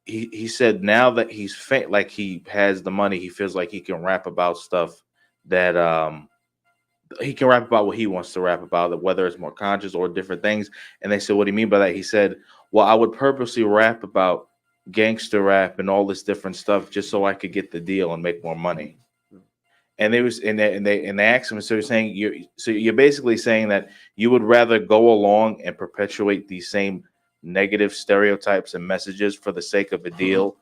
He said now that he's like he has the money, he feels like he can rap about stuff that he can rap about what he wants to rap about, whether it's more conscious or different things. And they said, "What do you mean by that?" He said, "Well, I would purposely rap about gangster rap and all this different stuff just so I could get the deal and make more money. And they asked him, so you're saying you're basically saying that you would rather go along and perpetuate these same negative stereotypes and messages for the sake of a deal.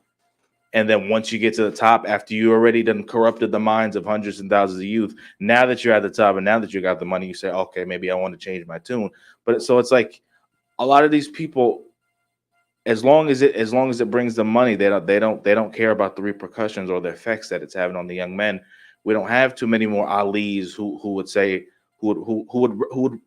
And then once you get to the top, after you already done corrupted the minds of hundreds and thousands of youth, now that you're at the top and now that you got the money, you say, okay, maybe I want to change my tune. But so it's like a lot of these people, as long as it brings them money, they don't care about the repercussions or the effects that it's having on the young men. We don't have too many more Alis who would say who would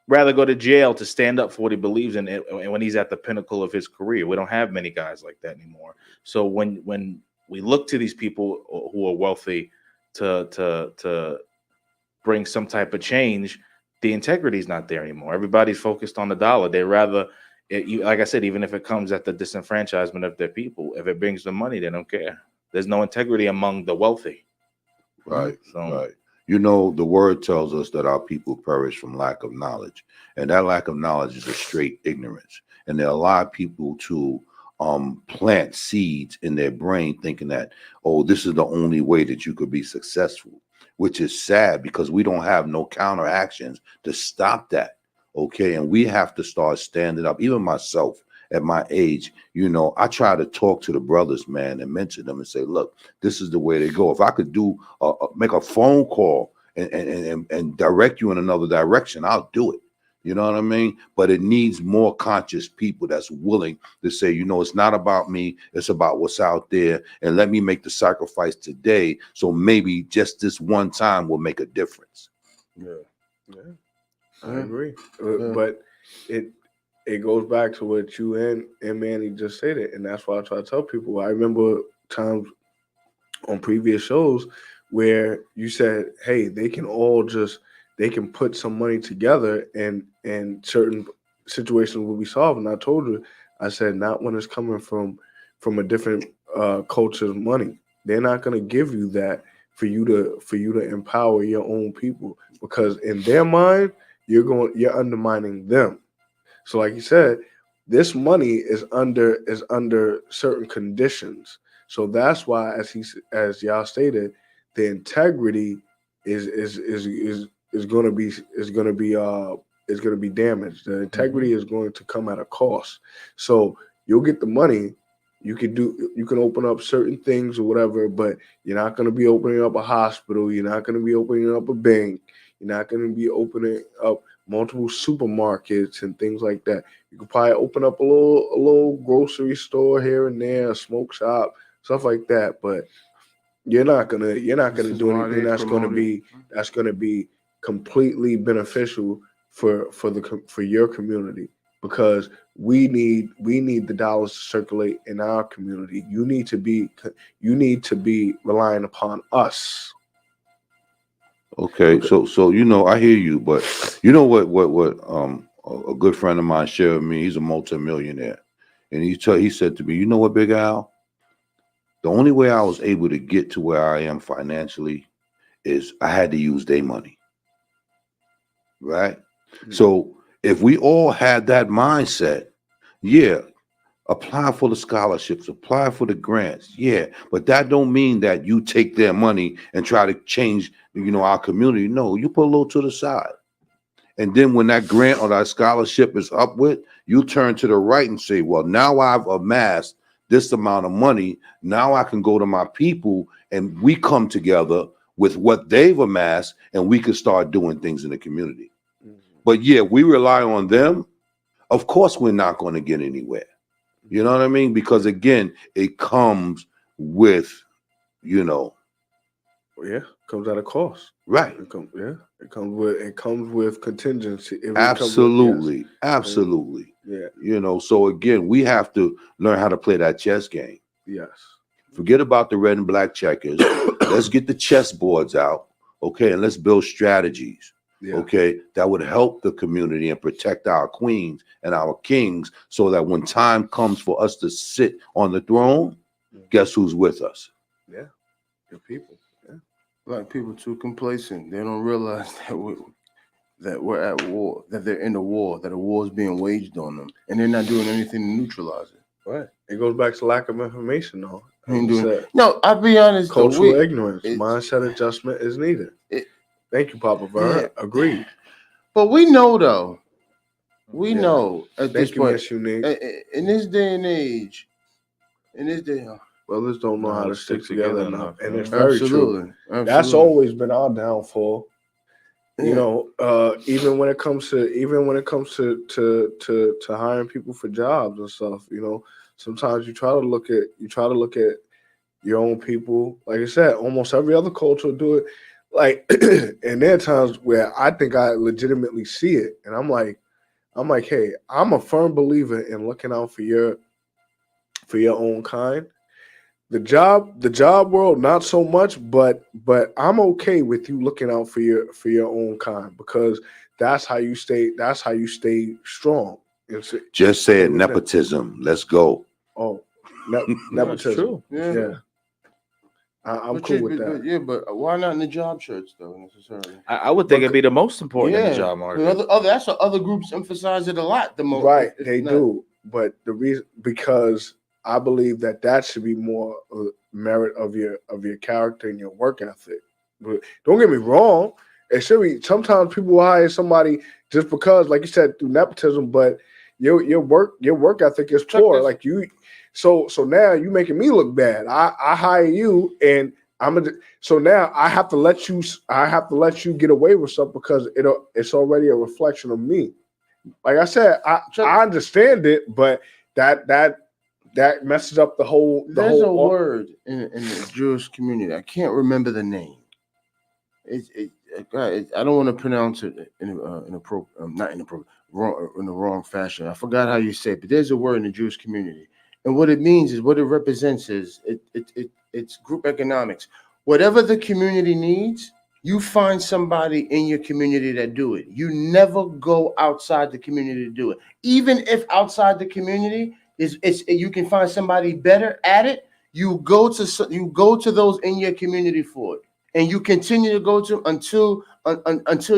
rather go to jail to stand up for what he believes in and when he's at the pinnacle of his career. We don't have many guys like that anymore. So when we look to these people who are wealthy to bring some type of change, the integrity is not there anymore. Everybody's focused on the dollar. They rather, like I said, even if it comes at the disenfranchisement of their people, if it brings them money, they don't care. There's no integrity among the wealthy. Right, So, right. You know, the word tells us that our people perish from lack of knowledge. And that lack of knowledge is a straight ignorance. And there are a lot of people to plant seeds in their brain thinking that, oh, this is the only way that you could be successful, which is sad because we don't have no counteractions to stop that. Okay. And we have to start standing up. Even myself at my age, you know, I try to talk to the brothers, man, and mention them and say, look, this is the way they go. If I could do make a phone call and direct you in another direction, I'll do it. You know what I mean? But it needs more conscious people that's willing to say, you know, it's not about me. It's about what's out there. And let me make the sacrifice today. So maybe just this one time will make a difference. Yeah. I agree. But it goes back to what you and Manny just stated. And that's why I try to tell people. I remember times on previous shows where you said, hey, they can put some money together and certain situations will be solved. And I told you, I said, not when it's coming from a different culture's money. They're not going to give you that for you to empower your own people, because in their mind, you're undermining them. So like you said, this money is under certain conditions. So that's why, as y'all stated, the integrity is going to be damaged. The integrity is going to come at a cost. So you'll get the money. You can open up certain things or whatever, but you're not going to be opening up a hospital. You're not going to be opening up a bank. You're not going to be opening up multiple supermarkets and things like that. You could probably open up a little grocery store here and there, a smoke shop, stuff like that. But you're not gonna do anything that's gonna be completely beneficial for your community, because we need the dollars to circulate in our community. You need to be relying upon us. Okay, so you know, I hear you, but you know what a good friend of mine shared with me. He's a multimillionaire, and he said to me, you know what, Big Al, the only way I was able to get to where I am financially is I had to use their money, right? Mm-hmm. So if we all had that mindset, yeah, apply for the scholarships, apply for the grants, yeah, but that don't mean that you take their money and try to change, you know, our community. No, you put a little to the side. And then when that grant or that scholarship is up with, you turn to the right and say, well, now I've amassed this amount of money. Now I can go to my people and we come together with what they've amassed and we can start doing things in the community. Mm-hmm. But yeah, we rely on them. Of course, we're not going to get anywhere. You know what I mean? Because again, it comes with, you know. Yeah, comes at a cost. Right. It comes with contingency. Absolutely. Absolutely. Yeah. You know, so again, we have to learn how to play that chess game. Yes. Forget about the red and black checkers. Let's get the chess boards out. Okay. And let's build strategies. Yeah. Okay, that would help the community and protect our queens and our kings, so that when time comes for us to sit on the throne, guess who's with us? Yeah, your people. Yeah, Black people too complacent. They don't realize that we're at war, that they're in a war, that a war is being waged on them, and they're not doing anything to neutralize it. Right. It goes back to lack of information, though. Ain't Like you doing- said, No, I'll be honest. though, cultural we- ignorance, it's- mindset adjustment is needed. It- Thank you, Papa Vern. Yeah. Agreed. But we know though. We Yeah. know at this Thank you, point, Miss Unique. in this day and age, in this day, Brothers don't know how to stick together enough, and it's very true. absolutely, That's absolutely. always been our downfall. You Yeah. know, even when it comes to hiring people for jobs and stuff, you know, sometimes you try to look at your own people. Like I said, almost every other culture will do it. Like, and there are times where I think I legitimately see it, and I'm like, hey, I'm a firm believer in looking out for your own kind. The job world, not so much, but I'm okay with you looking out for your own kind, because that's how you stay strong. Just say it, nepotism. Let's go. Oh, That's nepotism. true. Yeah. I'm But cool you- with but- that. but why not in the job shirts though necessarily? I would think it'd be the most important in the job market. That's what other groups emphasize it a lot. The most, Right, It's they not- do. But the reason, because I believe that should be more merit of your character and your work ethic. But don't get me wrong, it should be. Sometimes people will hire somebody just because, like you said, through nepotism, but your work ethic is Check poor. this. Like you, so now you making me look bad. I hire you, and so now I have to let you get away with stuff because it's already a reflection of me. Like I said, I understand it, but that messes up the whole. There's a word in the Jewish community. I can't remember the name. I don't want to pronounce it not inappropriate, wrong in the wrong fashion. I forgot how you say it, but there's a word in the Jewish community, and what it means is what it represents is it's group economics. Whatever the community needs, you find somebody in your community that do it. You never go outside the community to do it, even if outside the community you can find somebody better at it. You go to those in your community for it, and you continue to go to until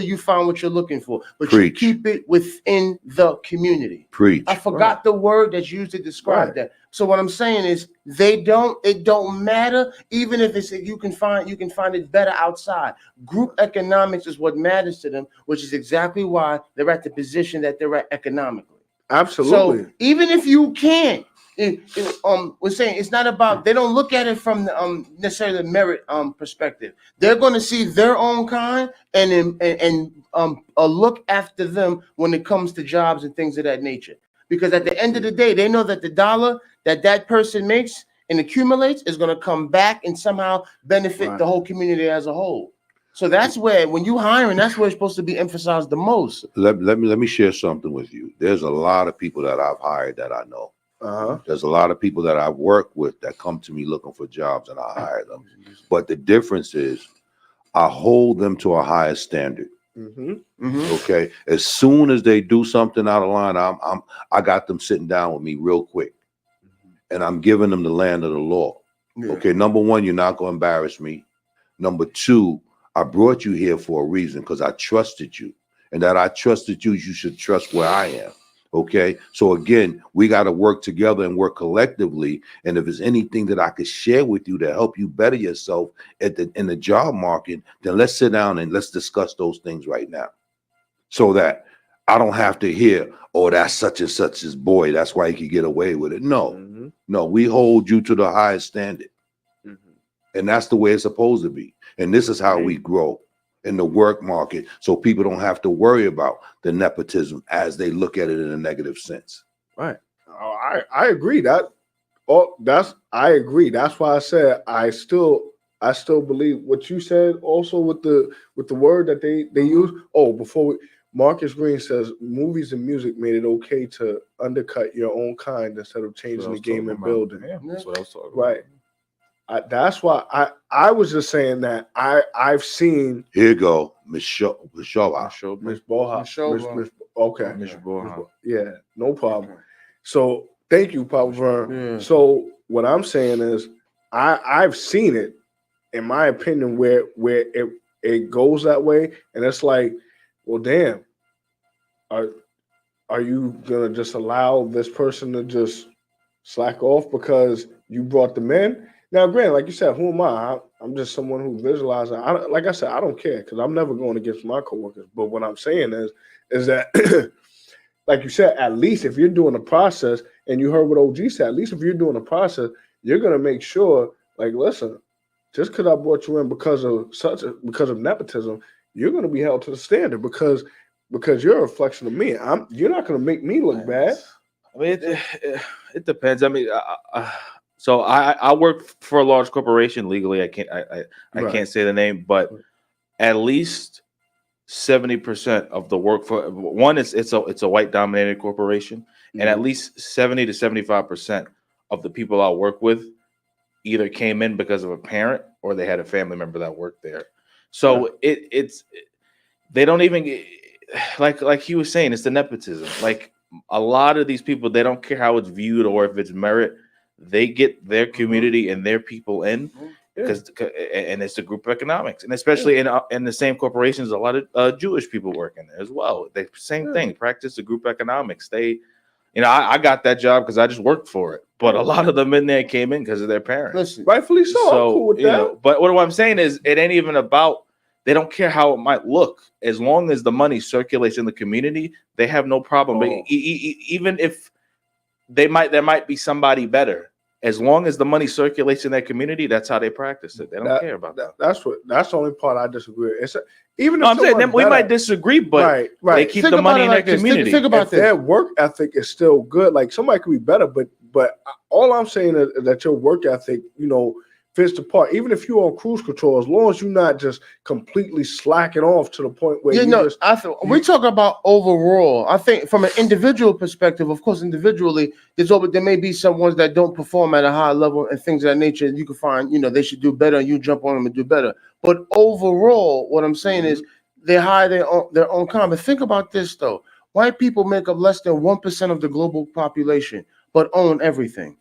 you find what you're looking for. But Preach. you keep it within the community. Preach. I forgot the word that's used to describe that. So what I'm saying is it don't matter, even if you can find it better outside. Group economics is what matters to them, which is exactly why they're at the position that they're at economically. Absolutely. So even if you can't, we're saying it's not about, they don't look at it from the necessarily the merit perspective. They're going to see their own kind and look after them when it comes to jobs and things of that nature. Because at the end of the day, they know that the dollar that person makes and accumulates is going to come back and somehow benefit the whole community as a whole. So that's where, when you hiring, that's where it's supposed to be emphasized the most. Let me share something with you. There's a lot of people that I've hired that I know. There's a lot of people that I've worked with that come to me looking for jobs, and I hire them. But the difference is I hold them to a higher standard. Okay. As soon as they do something out of line, I got them sitting down with me real quick, and I'm giving them the land of the law. Okay. Number one, you're not going to embarrass me. Number two, I brought you here for a reason, because I trusted you, and that I trusted you, you should trust where I am. Okay. So again, we got to work together and work collectively. And if there's anything that I could share with you to help you better yourself in the job market, then let's sit down and let's discuss those things right now, so that I don't have to hear, oh, that's such and such's boy, that's why he could get away with it. No, no, we hold you to the highest standard. And that's the way it's supposed to be. And this is how we grow in the work market, so people don't have to worry about the nepotism as they look at it in a negative sense. Right. I agree I agree. That's why I said I still believe what you said also with the word that they use. Oh, Marcus Green says movies and music made it okay to undercut your own kind instead of changing the game and building. Yeah, that's what I was talking about. Right. That's why I was just saying that I've seen. Here you go, Miss Boha. Okay. Miss Boha. Yeah, no problem. So thank you, Papa Vern. So what I'm saying is I've seen it, in my opinion, where it goes that way, and it's like, well, damn, are you gonna just allow this person to just slack off because you brought them in. Now, granted, like you said, who am I? I'm just someone who visualizes. Like I said, I don't care because I'm never going against my coworkers. But what I'm saying is that, like you said, at least if you're doing a process, and you heard what OG said, at least if you're doing a process, you're gonna make sure, like, listen, just because I brought you in because of nepotism, you're gonna be held to the standard because you're a reflection of me. You're not gonna make me look bad. I mean, it depends. I mean, so I work for a large corporation legally. I can't say the name, but at least 70% of the work for one it's a white dominated corporation, and at least 70 to 75% of the people I work with either came in because of a parent or they had a family member that worked there. So it's they don't even like he was saying, it's the nepotism. Like a lot of these people, they don't care how it's viewed or if it's merit. They get their community and their people in because and it's a group of economics, and especially in the same corporations, a lot of Jewish people work in there as well. They same thing, practice the group economics. They, I got that job because I just worked for it, but a lot of them in there came in because of their parents. Listen, Rightfully so. I'm cool with that. But what I'm saying is, it ain't even about. They don't care how it might look, as long as the money circulates in the community. They have no problem. But even if there might be somebody better. As long as the money circulates in that community, that's how they practice it. They don't care about that. That's the only part I disagree with. Even if I'm saying we might disagree, but they keep the money in their community. Think about this. Their work ethic is still good. Like somebody could be better, but all I'm saying is that your work ethic, fits the part. Even if you're on cruise control, as long as you're not just completely slacking off to the point where we talk about overall. I think from an individual perspective, of course, individually, there may be some ones that don't perform at a high level and things of that nature. You can find, they should do better, and you jump on them and do better. But overall, what I'm saying is they hire their own kind. But think about this though: white people make up less than 1% of the global population, but own everything.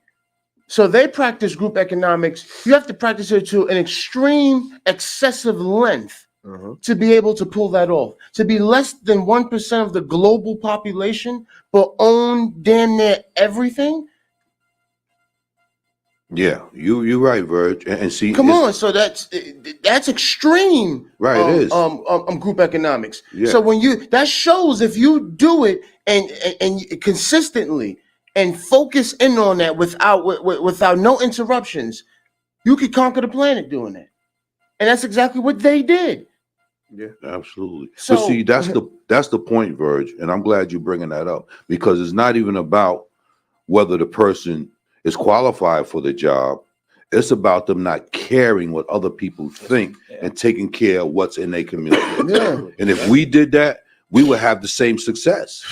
So they practice group economics. You have to practice it to an extreme, excessive length to be able to pull that off. To be less than 1% of the global population, but own damn near everything. Yeah, you're right, Verge. And see, come on, so that's extreme. Right, it is. Group economics. Yeah. So that shows if you do it and consistently. And focus in on that without no interruptions, you could conquer the planet doing that, and that's exactly what they did. Yeah, absolutely. So, but see, that's the point, Verge, and I'm glad you're bringing that up because it's not even about whether the person is qualified for the job. It's about them not caring what other people think and taking care of what's in their community. And if we did that, we would have the same success.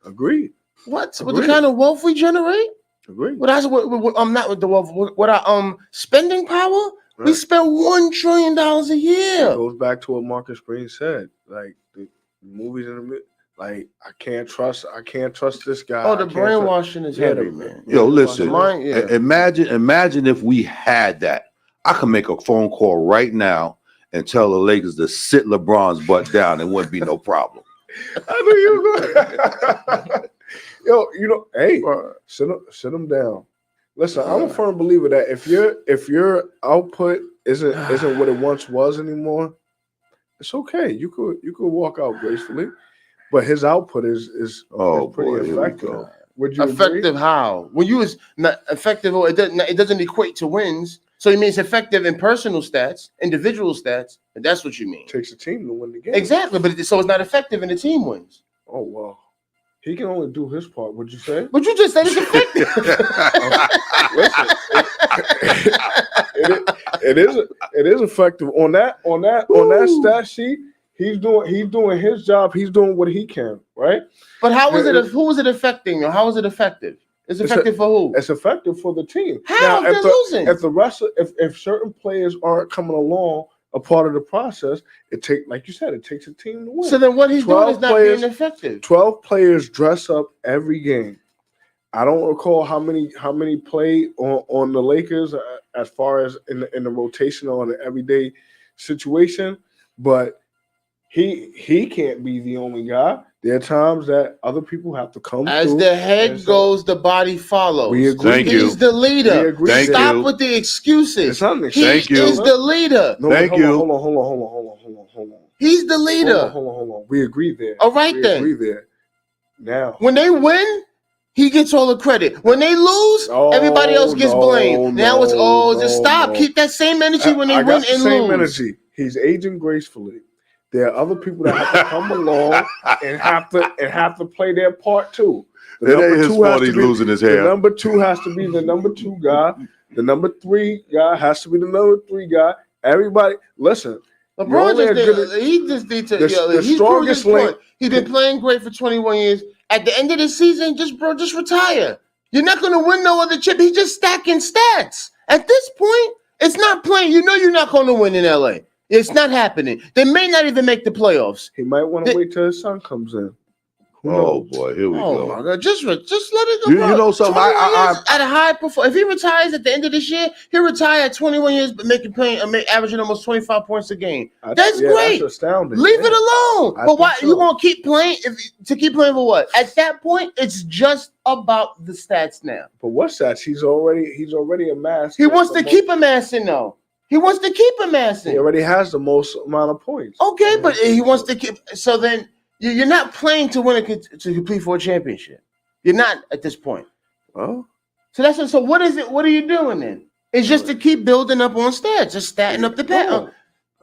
Agreed. What? With the kind of wealth we generate? Agreed. I'm not with the wealth. With our spending power, we spend $1 trillion a year. It goes back to what Marcus Green said. Like the movies in the like I can't trust this guy. Oh, the brainwashing is heavy, man. Yo, listen. Imagine if we had that. I could make a phone call right now and tell the Lakers to sit LeBron's butt down. It wouldn't be no problem. I knew you were going. Yo, hey, sit them down. Listen, I'm a firm believer that if your output isn't what it once was anymore, it's okay. You could walk out gracefully, but his output is pretty effective. Would you effective agree? How? When you is not effective, it doesn't equate to wins. So you mean it's effective in personal stats, individual stats, and that's what you mean. It takes a team to win the game. Exactly, but so it's not effective in the team wins. Oh wow. He can only do his part. Would you say? But you just said it's effective. Listen, it is effective on that stat sheet. He's doing his job. He's doing what he can, right? But who is it affecting? Or how is it effective? It's effective for who? It's effective for the team. How? Now, if certain players aren't coming along, a part of the process, it takes a team to win. So then what he's doing is not being effective. 12 players dress up every game. I don't recall how many play on the Lakers as far as in the rotation or the everyday situation, but he can't be the only guy. There are times that other people have to come As through the head and say, goes, the body follows. We agree. Thank you. He's the We leader. agree. Thank Stop you. with the excuses. It's not an He excuse. Thank you. is the leader. No, Thank hold you. on, hold on. He's the leader. Hold on. We agree there. All right, we then. agree there. Now, When they win, he gets all the credit. When they lose, everybody else gets blamed. Now it's just stop. no. Keep that same energy when they I win got the and same lose. energy. He's aging gracefully. There are other people that have to come along and have to play their part too. It ain't his fault he's losing his The hair. number 2 has to be the number 2 guy. The number 3 guy has to be the number 3 guy. Everybody, listen. LeBron you're only just as good did, he just need to. the He's strongest proved his link- point. He's been playing great for 21 years. At the end of the season, just retire. You're not going to win no other chip. He's just stacking stats. At this point, it's not playing. You know you're not going to win in LA. It's not happening. They may not even make the playoffs. He might want to wait till his son comes in. Who Oh knows? boy, here we Oh go. my God! Just let it go. You know something? 21 years at a high perform. If he retires at the end of this year, he'll retire at 21 years, but averaging almost 25 points a game. That's great. That's astounding. Leave yeah. it alone. I But why think so. you gonna keep playing? To keep playing for what? At that point, it's just about the stats now. But what's that? He's already amassed. He wants to keep amassing though. He wants to keep He amassing. already has the most amount of points. Okay, but he wants to keep. So then you're not playing to win to compete for a championship. You're not at this point. Well, So that's what. So what is it? What are you doing then? It's just to keep building up on stats, just statting up the pad. no.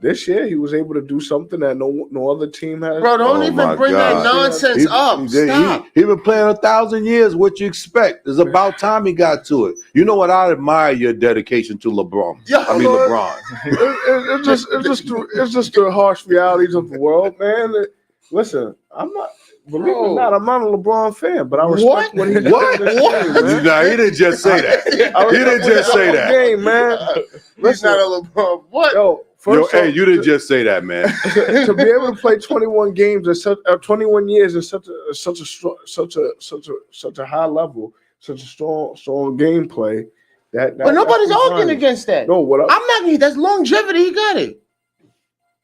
This year he was able to do something that no other team has. Bro, don't Oh even my bring that God. nonsense up. Stop. He been playing 1,000 years. What you expect? It's about time he got to it. You know what? I admire your dedication to LeBron. Yeah, I mean Lord. LeBron. It's just the harsh realities of the world, man. Listen, I'm not. Believe it or not, I'm not a LeBron fan, but I respect what he did. What? in this game, man. Nah, he didn't just say that. I He didn't respect just what say he did in that. the game, man. He's not a LeBron. What? Yo, Yo, first hey, off, you didn't just say that, man. to be able to play 21 games in 21 years in such a high level, such a strong gameplay. That But nobody's that's arguing fine. against that. No, what I'm not gonna. That's longevity. He got it.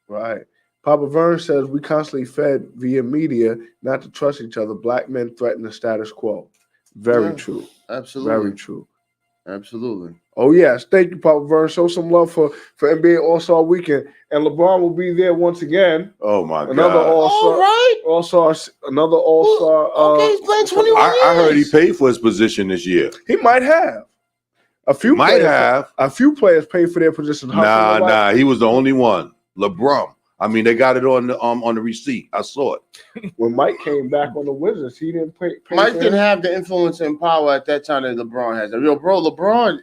Right. Papa Vern says we constantly fed via media not to trust each other. Black men threaten the status quo. Very Yeah. true. Absolutely. Very true. Absolutely. Oh yes, thank you, Papa Vern. Show some love for NBA All-Star Weekend, and LeBron will be there once again. Oh my Another God. All right. Another All-Star. Okay, he's playing 21 years. I heard he paid for his position this year. He might have. A few players paid for their positions. Nah. He was the only one. LeBron. I mean, they got it on the receipt. I saw it. When Mike came back on the Wizards, he didn't pay Mike for didn't him. have the influence and power at that time that LeBron has. Yo, bro, LeBron,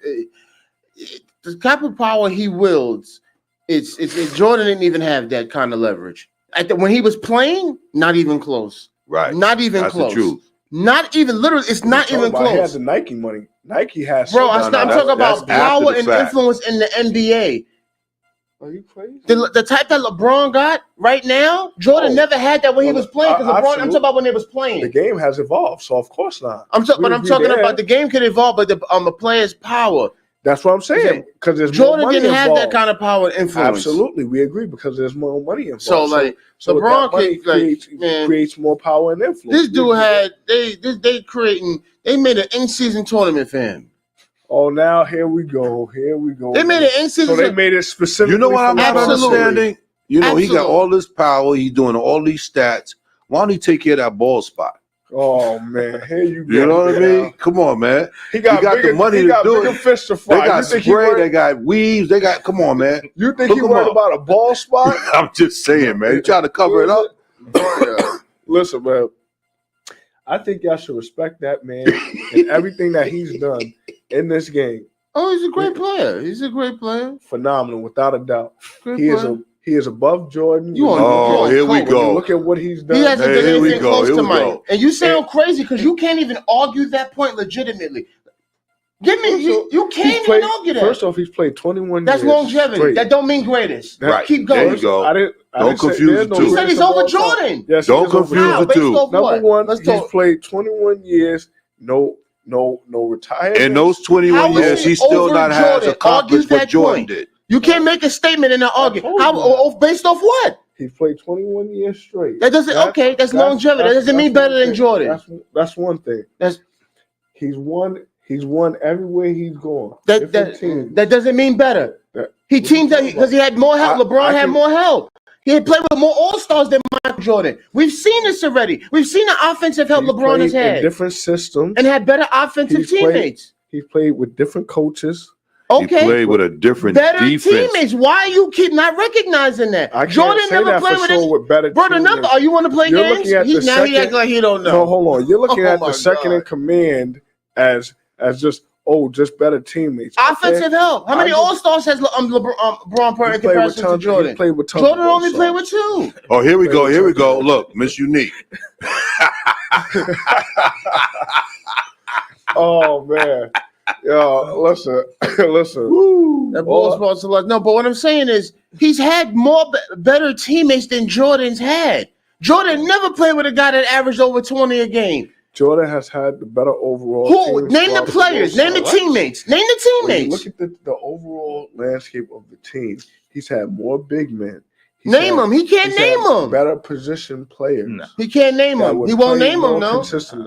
the type of power he wields, it's Jordan didn't even have that kind of leverage. When he was playing, not even close. Right. Not even That's close. the truth. Not even literally. It's not even He had close. the Nike money. Nike has. Bro, I'm No, talking about that's after power the and fact. influence in the NBA. Are you crazy? The type that LeBron got right now, Jordan never had that when he was playing. Because LeBron, I'm talking about when they was playing. The game has evolved, so of course not. I'm talking about the game could evolve, but the player's power. That's what I'm saying. Because there's Jordan more money didn't have involved. that kind of power and influence. Absolutely, we agree because there's more money involved. So like so LeBron that money creates more power and influence. This dude had they made an in-season tournament for him. Oh, now here we go. They made an in-season. So they made it specifically. You know what I'm not Absolutely. understanding? You know, he got Absolutely. all this power. He's doing all these stats. Why don't he take care of that ball spot? Oh man, here you go. You know what I now. mean? Come on, man. He got the money to do bigger it. fish to They fry. got You think he spray. worried- They got weaves. They got. Come on, man. You think Hook he him worried up. about a ball spot? I'm just saying, man. You trying to cover it up? Listen, man. I think y'all should respect that man and everything that he's done in this game. Oh, he's a great player. He's a great player. Phenomenal, without a doubt. Great He player. is above Jordan. You on- Oh, here we When you go. look at what he's done. He hasn't Hey, done here we anything go, close here to we Mike. go. And you sound crazy because you can't even argue that point legitimately. Give me you can't even argue that. First off, he's played 21 That's years. longevity. straight. That don't mean greatest. Right. Keep There going. you go. I didn't Don't say confuse there's the no two. He said greatest he's of over all time. Jordan. Yes, Don't he is over confuse How? the Based two. off Number what? one, Let's he's talk. played 21 years. No retirement. In those How 21 is years, he he still over not has Jordan? accomplished Argue what that Jordan point. did. You can't make a statement and not argue. told How you. based off what? He played 21 years straight. That doesn't that's longevity. That doesn't mean better than Jordan. That's one thing. He's won everywhere he's gone. That doesn't mean better. He teamed that because he had more help. LeBron had more help. He had played with more All-Stars than Michael Jordan. We've seen this already. We've seen the offensive help LeBron has had. Different systems. And had better offensive teammates. He played with different coaches. Okay. He played with a different better defense. Teammates. Why you keep not recognizing that? Jordan never played with better teammates. Brother, number. Are you want to play games? He acts like he don't know. No, hold on. You're looking at the second in command as just better teammates. Offensive help. How many All-Stars has LeBron played in comparison to Jordan? He played with Jordan only played with 2. Oh, here we go. Look, Miss Unique. Oh man. Yo, listen. That ball's supposed to look. No, but what I'm saying is he's had more better teammates than Jordan's had. Jordan never played with a guy that averaged over 20 a game. Jordan has had the better overall. Who? Name the players. Name the teammates. Name the teammates. Look at the overall landscape of the team. He's had more big men. Name them. He can't name them. Better position players. No. He can't name them. He won't name them, no.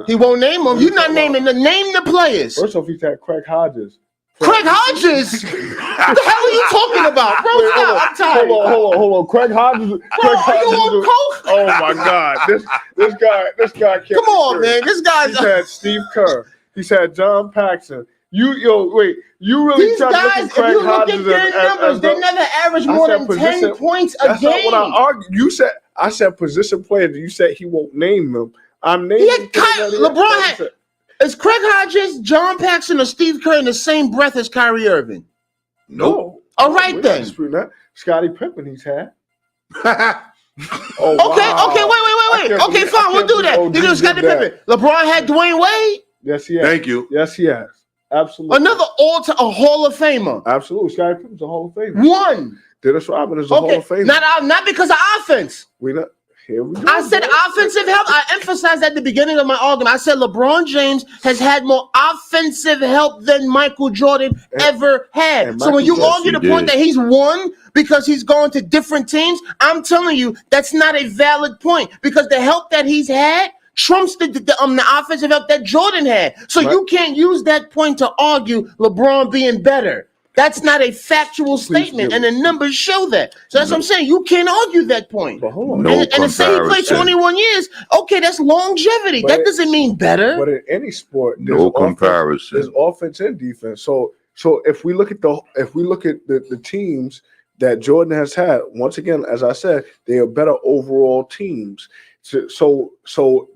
He won't name them. You're not naming the name the players. First off, he's had Craig Hodges. Craig Hodges? What the hell are you talking about? Bro, stop. I'm tired. Hold on. Craig Hodges. Are you on coke? Oh my God. This guy can't. Come on, man. This guy's. He's had Steve Kerr. He's had John Paxson. You really these guys, if you look at their numbers, they never average more than 10 points a game. That's not what I argued. I said position players. You said he won't name them. I'm naming. LeBron had. Is Craig Hodges, John Paxson, or Steve Kerr in the same breath as Kyrie Irving? No. All right then. Scottie Pippen, he's had. Okay, wait. Okay, fine. We'll do that. He did Scottie Pippen. LeBron had Dwayne Wade. Yes, he has. Thank you. Yes, he has. Absolutely. Another a Hall of Famer. Absolutely. Scottie Pippen's a Hall of Famer. One. Dennis Rodman is a Hall of Famer. Not because of offense. Here we go. I said offensive help. I emphasized at the beginning of my argument. I said LeBron James has had more offensive help than Michael Jordan ever had. So when you argue the point that he's won because he's gone to different teams, I'm telling you that's not a valid point because the help that he's had trumps the offensive help that Jordan had. So you can't use that point to argue LeBron being better. That's not a factual statement, and the numbers show that. So that's what I'm saying. You can't argue that point. But hold on. And to say he played 21 years, okay, that's longevity. That doesn't mean better. But in any sport, no comparison. There's offense and defense. So if we look at the teams that Jordan has had, once again, as I said, they are better overall teams. So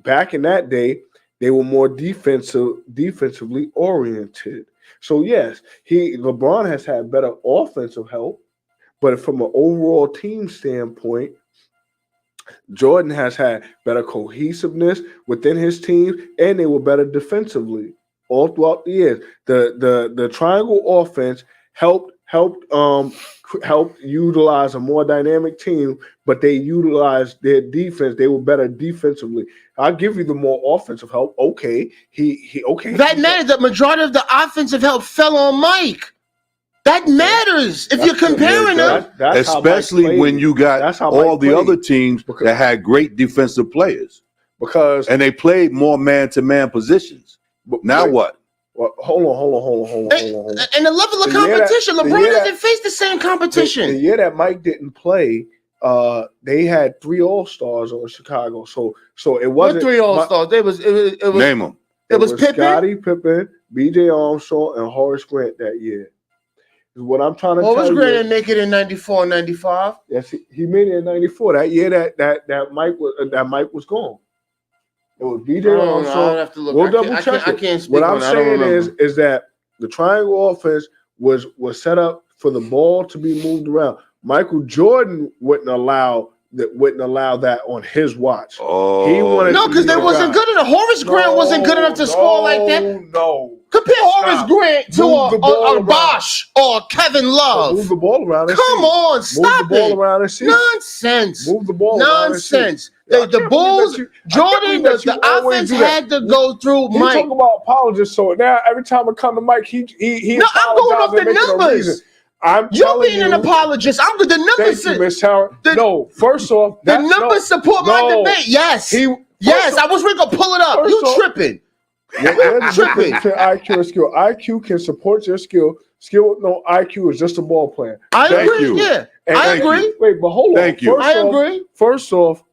back in that day, they were more defensively oriented. So yes, LeBron has had better offensive help, but from an overall team standpoint, Jordan has had better cohesiveness within his team, and they were better defensively all throughout the years. The triangle offense helped utilize a more dynamic team, but they utilized their defense. They were better defensively. I'll give you the more offensive help. Okay, okay. That matters. The majority of the offensive help fell on Mike. That matters if you're comparing them. Especially when you got all the other teams that had great defensive players. And they played more man-to-man positions. Now what? Well, hold on. And the level of competition, LeBron doesn't face the same competition. The year that Mike didn't play, they had 3 All-Stars on Chicago. So it wasn't 3 All-Stars. It was name them. It was Pippen, Scottie Pippen, B.J. Armstrong, and Horace Grant that year. Is what I'm trying to tell you. Horace Grant didn't make it in '94 and '95. Yes, he made it in '94. That year that Mike was gone. It was B.J. Armstrong. Have to look. We'll double check. I can't speak. What I'm saying is that the triangle offense was set up for the ball to be moved around. Michael Jordan wouldn't allow that on his watch. Oh, he wanted because they wasn't good enough. Horace Grant wasn't good enough to score like that. No. Compare Horace Grant to a Bosh or Kevin Love. Move the ball around. Come on, stop it. Move the ball around and see. Nonsense. Move the ball Nonsense. The Bulls, Jordan, the offense had to go through Mike. You talk about apologists, so now every time I come to Mike, he No, I'm going off the numbers. You're telling being an apologist. I'm good. The numbers. Thank you, Miss Howard. No, first off, the numbers support my debate. Yes. Yes, I was going to pull it up. You tripping. There's a difference between IQ and skill. IQ can support your skill. Skill with no IQ is just a ball player. I agree. Yeah, I agree. Wait, but hold on. Thank you. I agree. First off,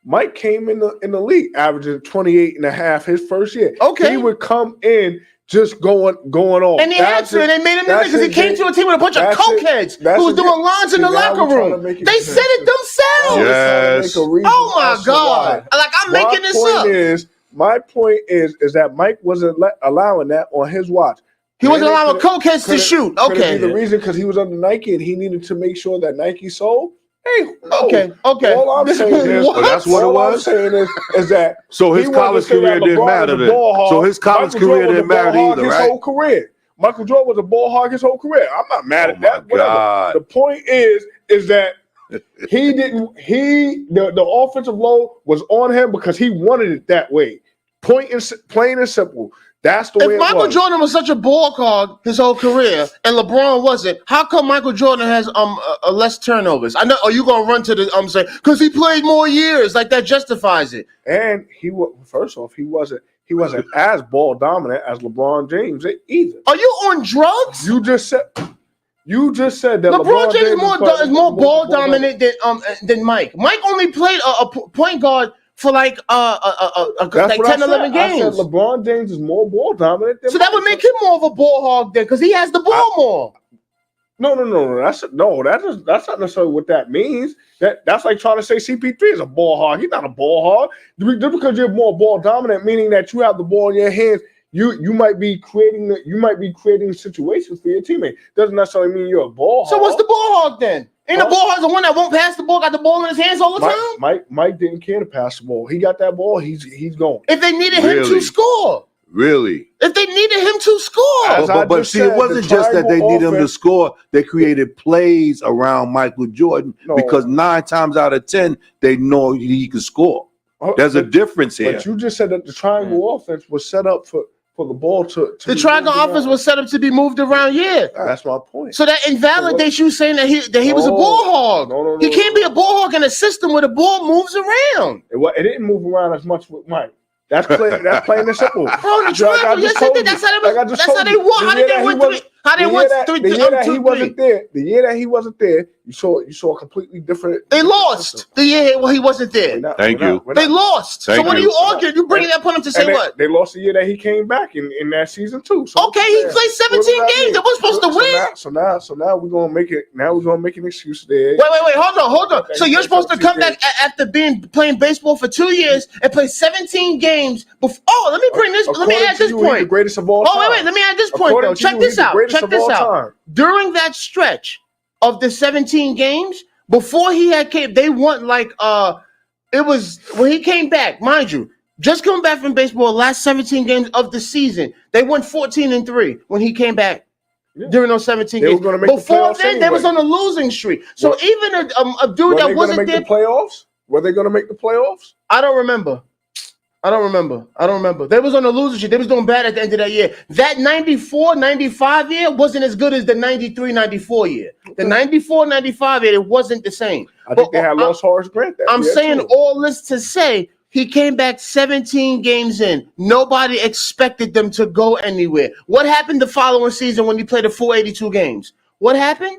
Mike came in the league averaging 28 and a half his first year. Okay. He would come in just going on. And they had to, and they made him because he came to a team with a bunch of cokeheads who was doing lines in the locker room. They said it themselves. Yes. Oh my God! Like I'm making this up. My point is that Mike wasn't allowing that on his watch. He wasn't allowing cokeheads to shoot. Okay. The reason because he was under Nike and he needed to make sure that Nike sold. Hey, no. Okay. All I'm saying is, that's what it was. All I'm saying is that so his college career didn't matter then. So his college career didn't matter either, right? His whole career. Michael Jordan was a ball hog his whole career. I'm not mad at that. Whatever. The point is that he didn't. The offensive load was on him because he wanted it that way. Plain and simple. That's the way it was. If Michael Jordan was such a ball hog his whole career and LeBron wasn't, how come Michael Jordan has less turnovers? I know. Are you gonna run to the saying because he played more years? Like that justifies it. And he was first off, he wasn't as ball dominant as LeBron James either. Are you on drugs? You just said that LeBron James is more ball dominant than Mike. Mike only played a point guard for like 10, 11 games. I said LeBron James is more ball dominant than so that would make him more of a ball hog then, because he has the ball more. No. That's not necessarily what that means. That's like trying to say CP3 is a ball hog. He's not a ball hog. Just because you're more ball dominant, meaning that you have the ball in your hands, you might be creating situations for your teammate. Doesn't necessarily mean you're a ball hog. So what's the ball hog then? Ain't the ball hog the one that won't pass the ball, got the ball in his hands all the time? Mike didn't care to pass the ball. He got that ball, he's going. If they needed him to score. Really? If they needed him to score. But see, it wasn't just that they needed him to score. They created plays around Michael Jordan because 9 times out of 10, they know he could score. There's a difference here. But you just said that the triangle offense was set up for the ball to the triangle offense was set up to be moved around. Yeah, that's my point. So that invalidates you saying that he was a ball hog. No, he can't be a ball hog in a system where the ball moves around. It didn't move around as much with Mike. That's plain and simple. Bro, the triangle. That's how they won. How did they win 3? How they won 3? The year that he wasn't there. The year that he wasn't there, you saw a completely different. They lost the year he wasn't there. Thank you. They lost. So what are you arguing? You bringing that point up to say what? They lost the year that he came back in that season too. So okay, he played 17 games. They were supposed to win. So now we're gonna make it. Now we're gonna make an excuse there. Wait. Hold on. So you're supposed to come back after playing baseball for 2 years and play 17 games. Let me bring this. Let me add this point. The greatest of all time. Wait. Let me add this point though. Check this out. During that stretch of the 17 games, before he came, they won like it was when he came back, mind you, just coming back from baseball, last 17 games of the season, they won 14-3 when he came back during those 17 games. Before then, they was on a losing streak. So even a dude that wasn't there, playoffs? Were they going to make the playoffs? I don't remember. They was on the losing streak. They was doing bad at the end of that year. That 94-95 year wasn't as good as the 93-94 year. The 94-95 year, it wasn't the same. I think they had lost Horace Grant that I'm year saying too. all this to say he came back 17 games in. Nobody expected them to go anywhere. What happened the following season when he played the full 82 games? What happened?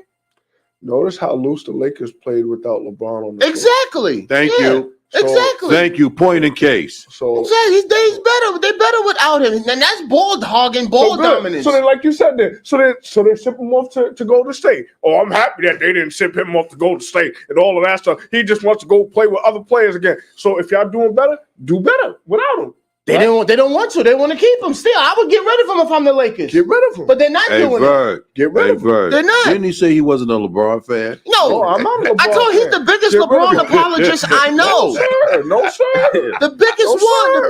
Notice how loose the Lakers played without LeBron on the court. Exactly. Thank you. Exactly. Thank you. Point in case. So exactly, he's better. They're better without him, and that's ball hogging, ball dominance. So then, like you said, they ship him off to Golden State. Oh, I'm happy that they didn't ship him off to Golden State and all of that stuff. He just wants to go play with other players again. So if y'all doing better, do better without him. They don't want to. They want to keep him. Still, I would get rid of him if I'm the Lakers. Get rid of him. But they're not doing it. Get rid of him. They're not. Didn't he say he wasn't a LeBron fan? No, I'm not a LeBron I told you he's the biggest LeBron apologist I know. No, sir. The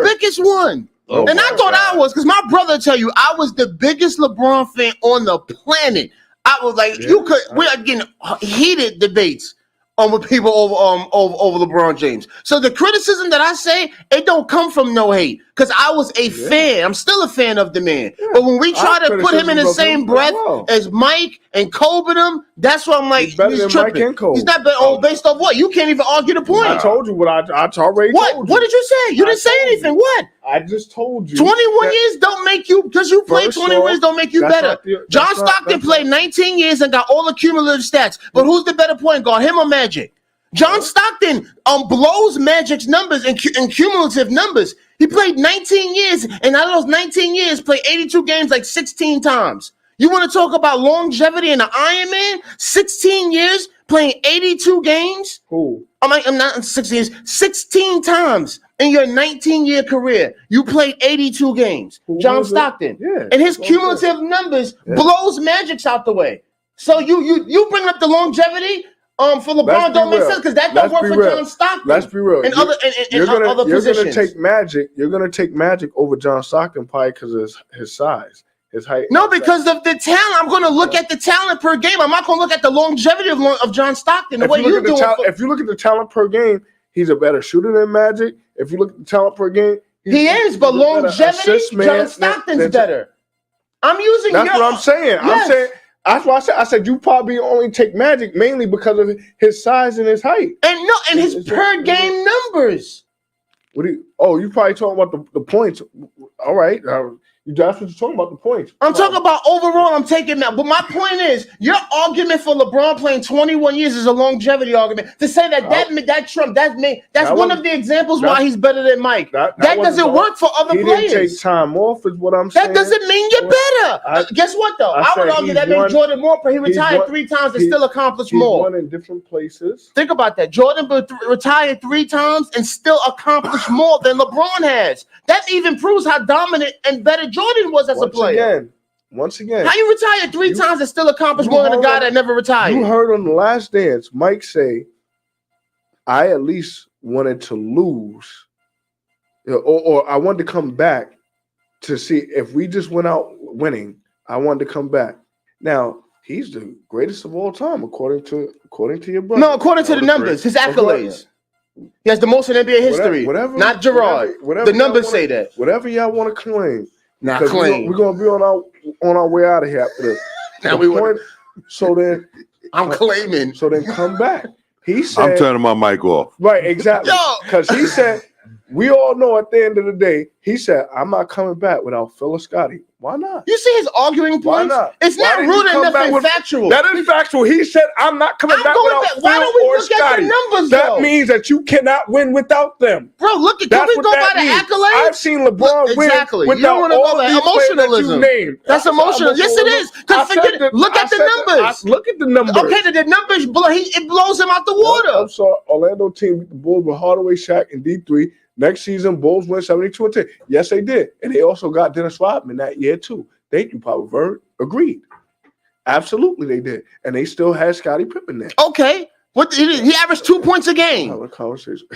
biggest one. Oh, and I thought I was, because my brother tell you I was the biggest LeBron fan on the planet. I was like, we're getting heated debates with people over LeBron James. So the criticism that I say, it don't come from no hate, because I was a fan. I'm still a fan of the man. But when we try to put him in the same breath as Mike and Kobe, them, that's why I'm like, he's better than tripping. Mike and Kobe. He's not better. Based on what? You can't even argue the point. I told you what I already what? told you. What did you say? You didn't say anything. What? I just told you. 21 years don't make you, because you played 21 years don't make you better. John Stockton played 19 years and got all the cumulative stats. But who's the better point guard, him or Magic? John Stockton blows Magic's numbers in cumulative numbers. He played 19 years, and out of those 19 years, played 82 games like 16 times. You want to talk about longevity in the Iron Man? 16 years, playing 82 games? Who? I'm not 16 years. 16 times in your 19-year career, you played 82 games. John Stockton. Yeah. And his cumulative numbers blows Magic's out the way. So you bring up the longevity for LeBron don't make sense, because that don't work for John Stockton. Let's be real. And other positions. You're gonna take Magic over John Stockton probably because of his size, his height. No, because of the talent. I'm going to look at the talent per game. I'm not going to look at the longevity of John Stockton. If you look at the talent per game, he's a better shooter than Magic. If you look at the talent per game, he is, but longevity, John Stockton's better. I'm using that's what I'm saying. Yes. I'm saying. That's why I said you probably only take Magic mainly because of his size and his height. And his per game numbers. You probably talking about the points. All right. That's what you're talking about, the points. I'm talking about overall, I'm taking that. But my point is, your argument for LeBron playing 21 years is a longevity argument. To say that's one of the examples why he's better than Mike. That doesn't work for other players. He didn't take time off is what I'm saying. That doesn't mean you're better. Guess what, though? I would argue that made Jordan more. He retired 3 times and still accomplished more. He won in different places. Think about that. Jordan retired 3 times and still accomplished more than LeBron has. That even proves how dominant and better Jordan was as a player. Once again. How you retired 3 times and still accomplished more than a guy that never retired? You heard on The Last Dance, Mike say, I at least wanted to lose, or I wanted to come back to see if we just went out winning. I wanted to come back. Now, he's the greatest of all time, according to your brother. No, according to the numbers, his accolades. He has the most in NBA history. Not Gerard. The numbers say that. Whatever y'all want to claim. Not claim. We're gonna be on our way out of here after this. So then I'm claiming. So then come back. He said, I'm turning my mic off. Right, exactly. Because he said, we all know at the end of the day, he said, I'm not coming back without Phil or Scotty. Why not? You see his arguing points? Why not? It's not rooted in nothing factual. That is factual. He said, I'm not coming back without Phil or Scotty. Why don't we look at the numbers, though? That means that you cannot win without them. Bro, look at, can we go by the accolades? I've seen LeBron win without all these emotionalism. That you named. That's emotional. Yes, it is. Look at the numbers. Look at the numbers. Okay, the numbers, it blows him out the water. I'm sorry. Orlando team beat the Bulls with Hardaway, Shaq, and D3. Next season, Bulls win 72-10. Yes, they did. And they also got Dennis Rodman that year, too. Thank you, Papa Bird. Agreed. Absolutely, they did. And they still had Scottie Pippen there. Okay. He averaged 2 points a game. Have a conversation.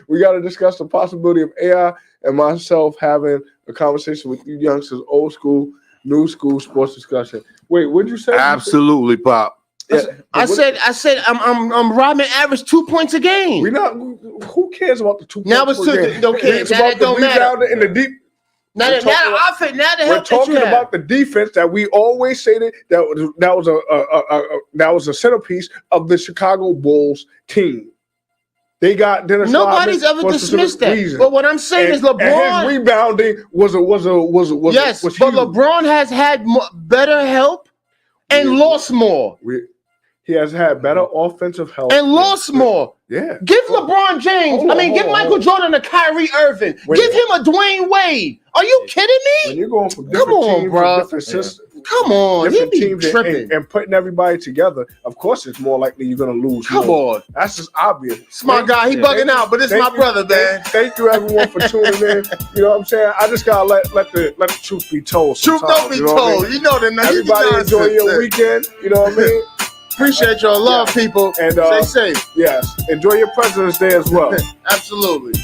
We got to discuss the possibility of AI and myself having a conversation with you youngsters, old school, new school sports discussion. Wait, what'd you say? Absolutely, Pop. Yeah. I said I'm Rodman averaged 2 points a game. Who cares about the 2 points? Now it's okay. It's about the rebounder in the deep. Now the help we're talking about the defense that we always say that was a centerpiece of the Chicago Bulls team. They got Dennis. Nobody's ever dismissed that. Reason. But what I'm saying is LeBron. And his rebounding was yes, but huge. LeBron has had better help and lost more. He has had better offensive help and lost more. Yeah. Give LeBron James. Give Michael Jordan a Kyrie Irving. Give him a Dwayne Wade. Are you kidding me? When you're going from different teams, bro. Different systems, come on, different teams and putting everybody together, of course it's more likely you're going to lose. Come on. That's just obvious. Smart guy. He bugging out, but it's my brother, man. Thank you, everyone, for tuning in. You know what I'm saying? I just got to let the truth be told. Truth don't be told. You know that. Everybody enjoy your weekend. You know what I mean? Appreciate your love, people. And stay safe. Yes. Enjoy your President's Day as well. Absolutely.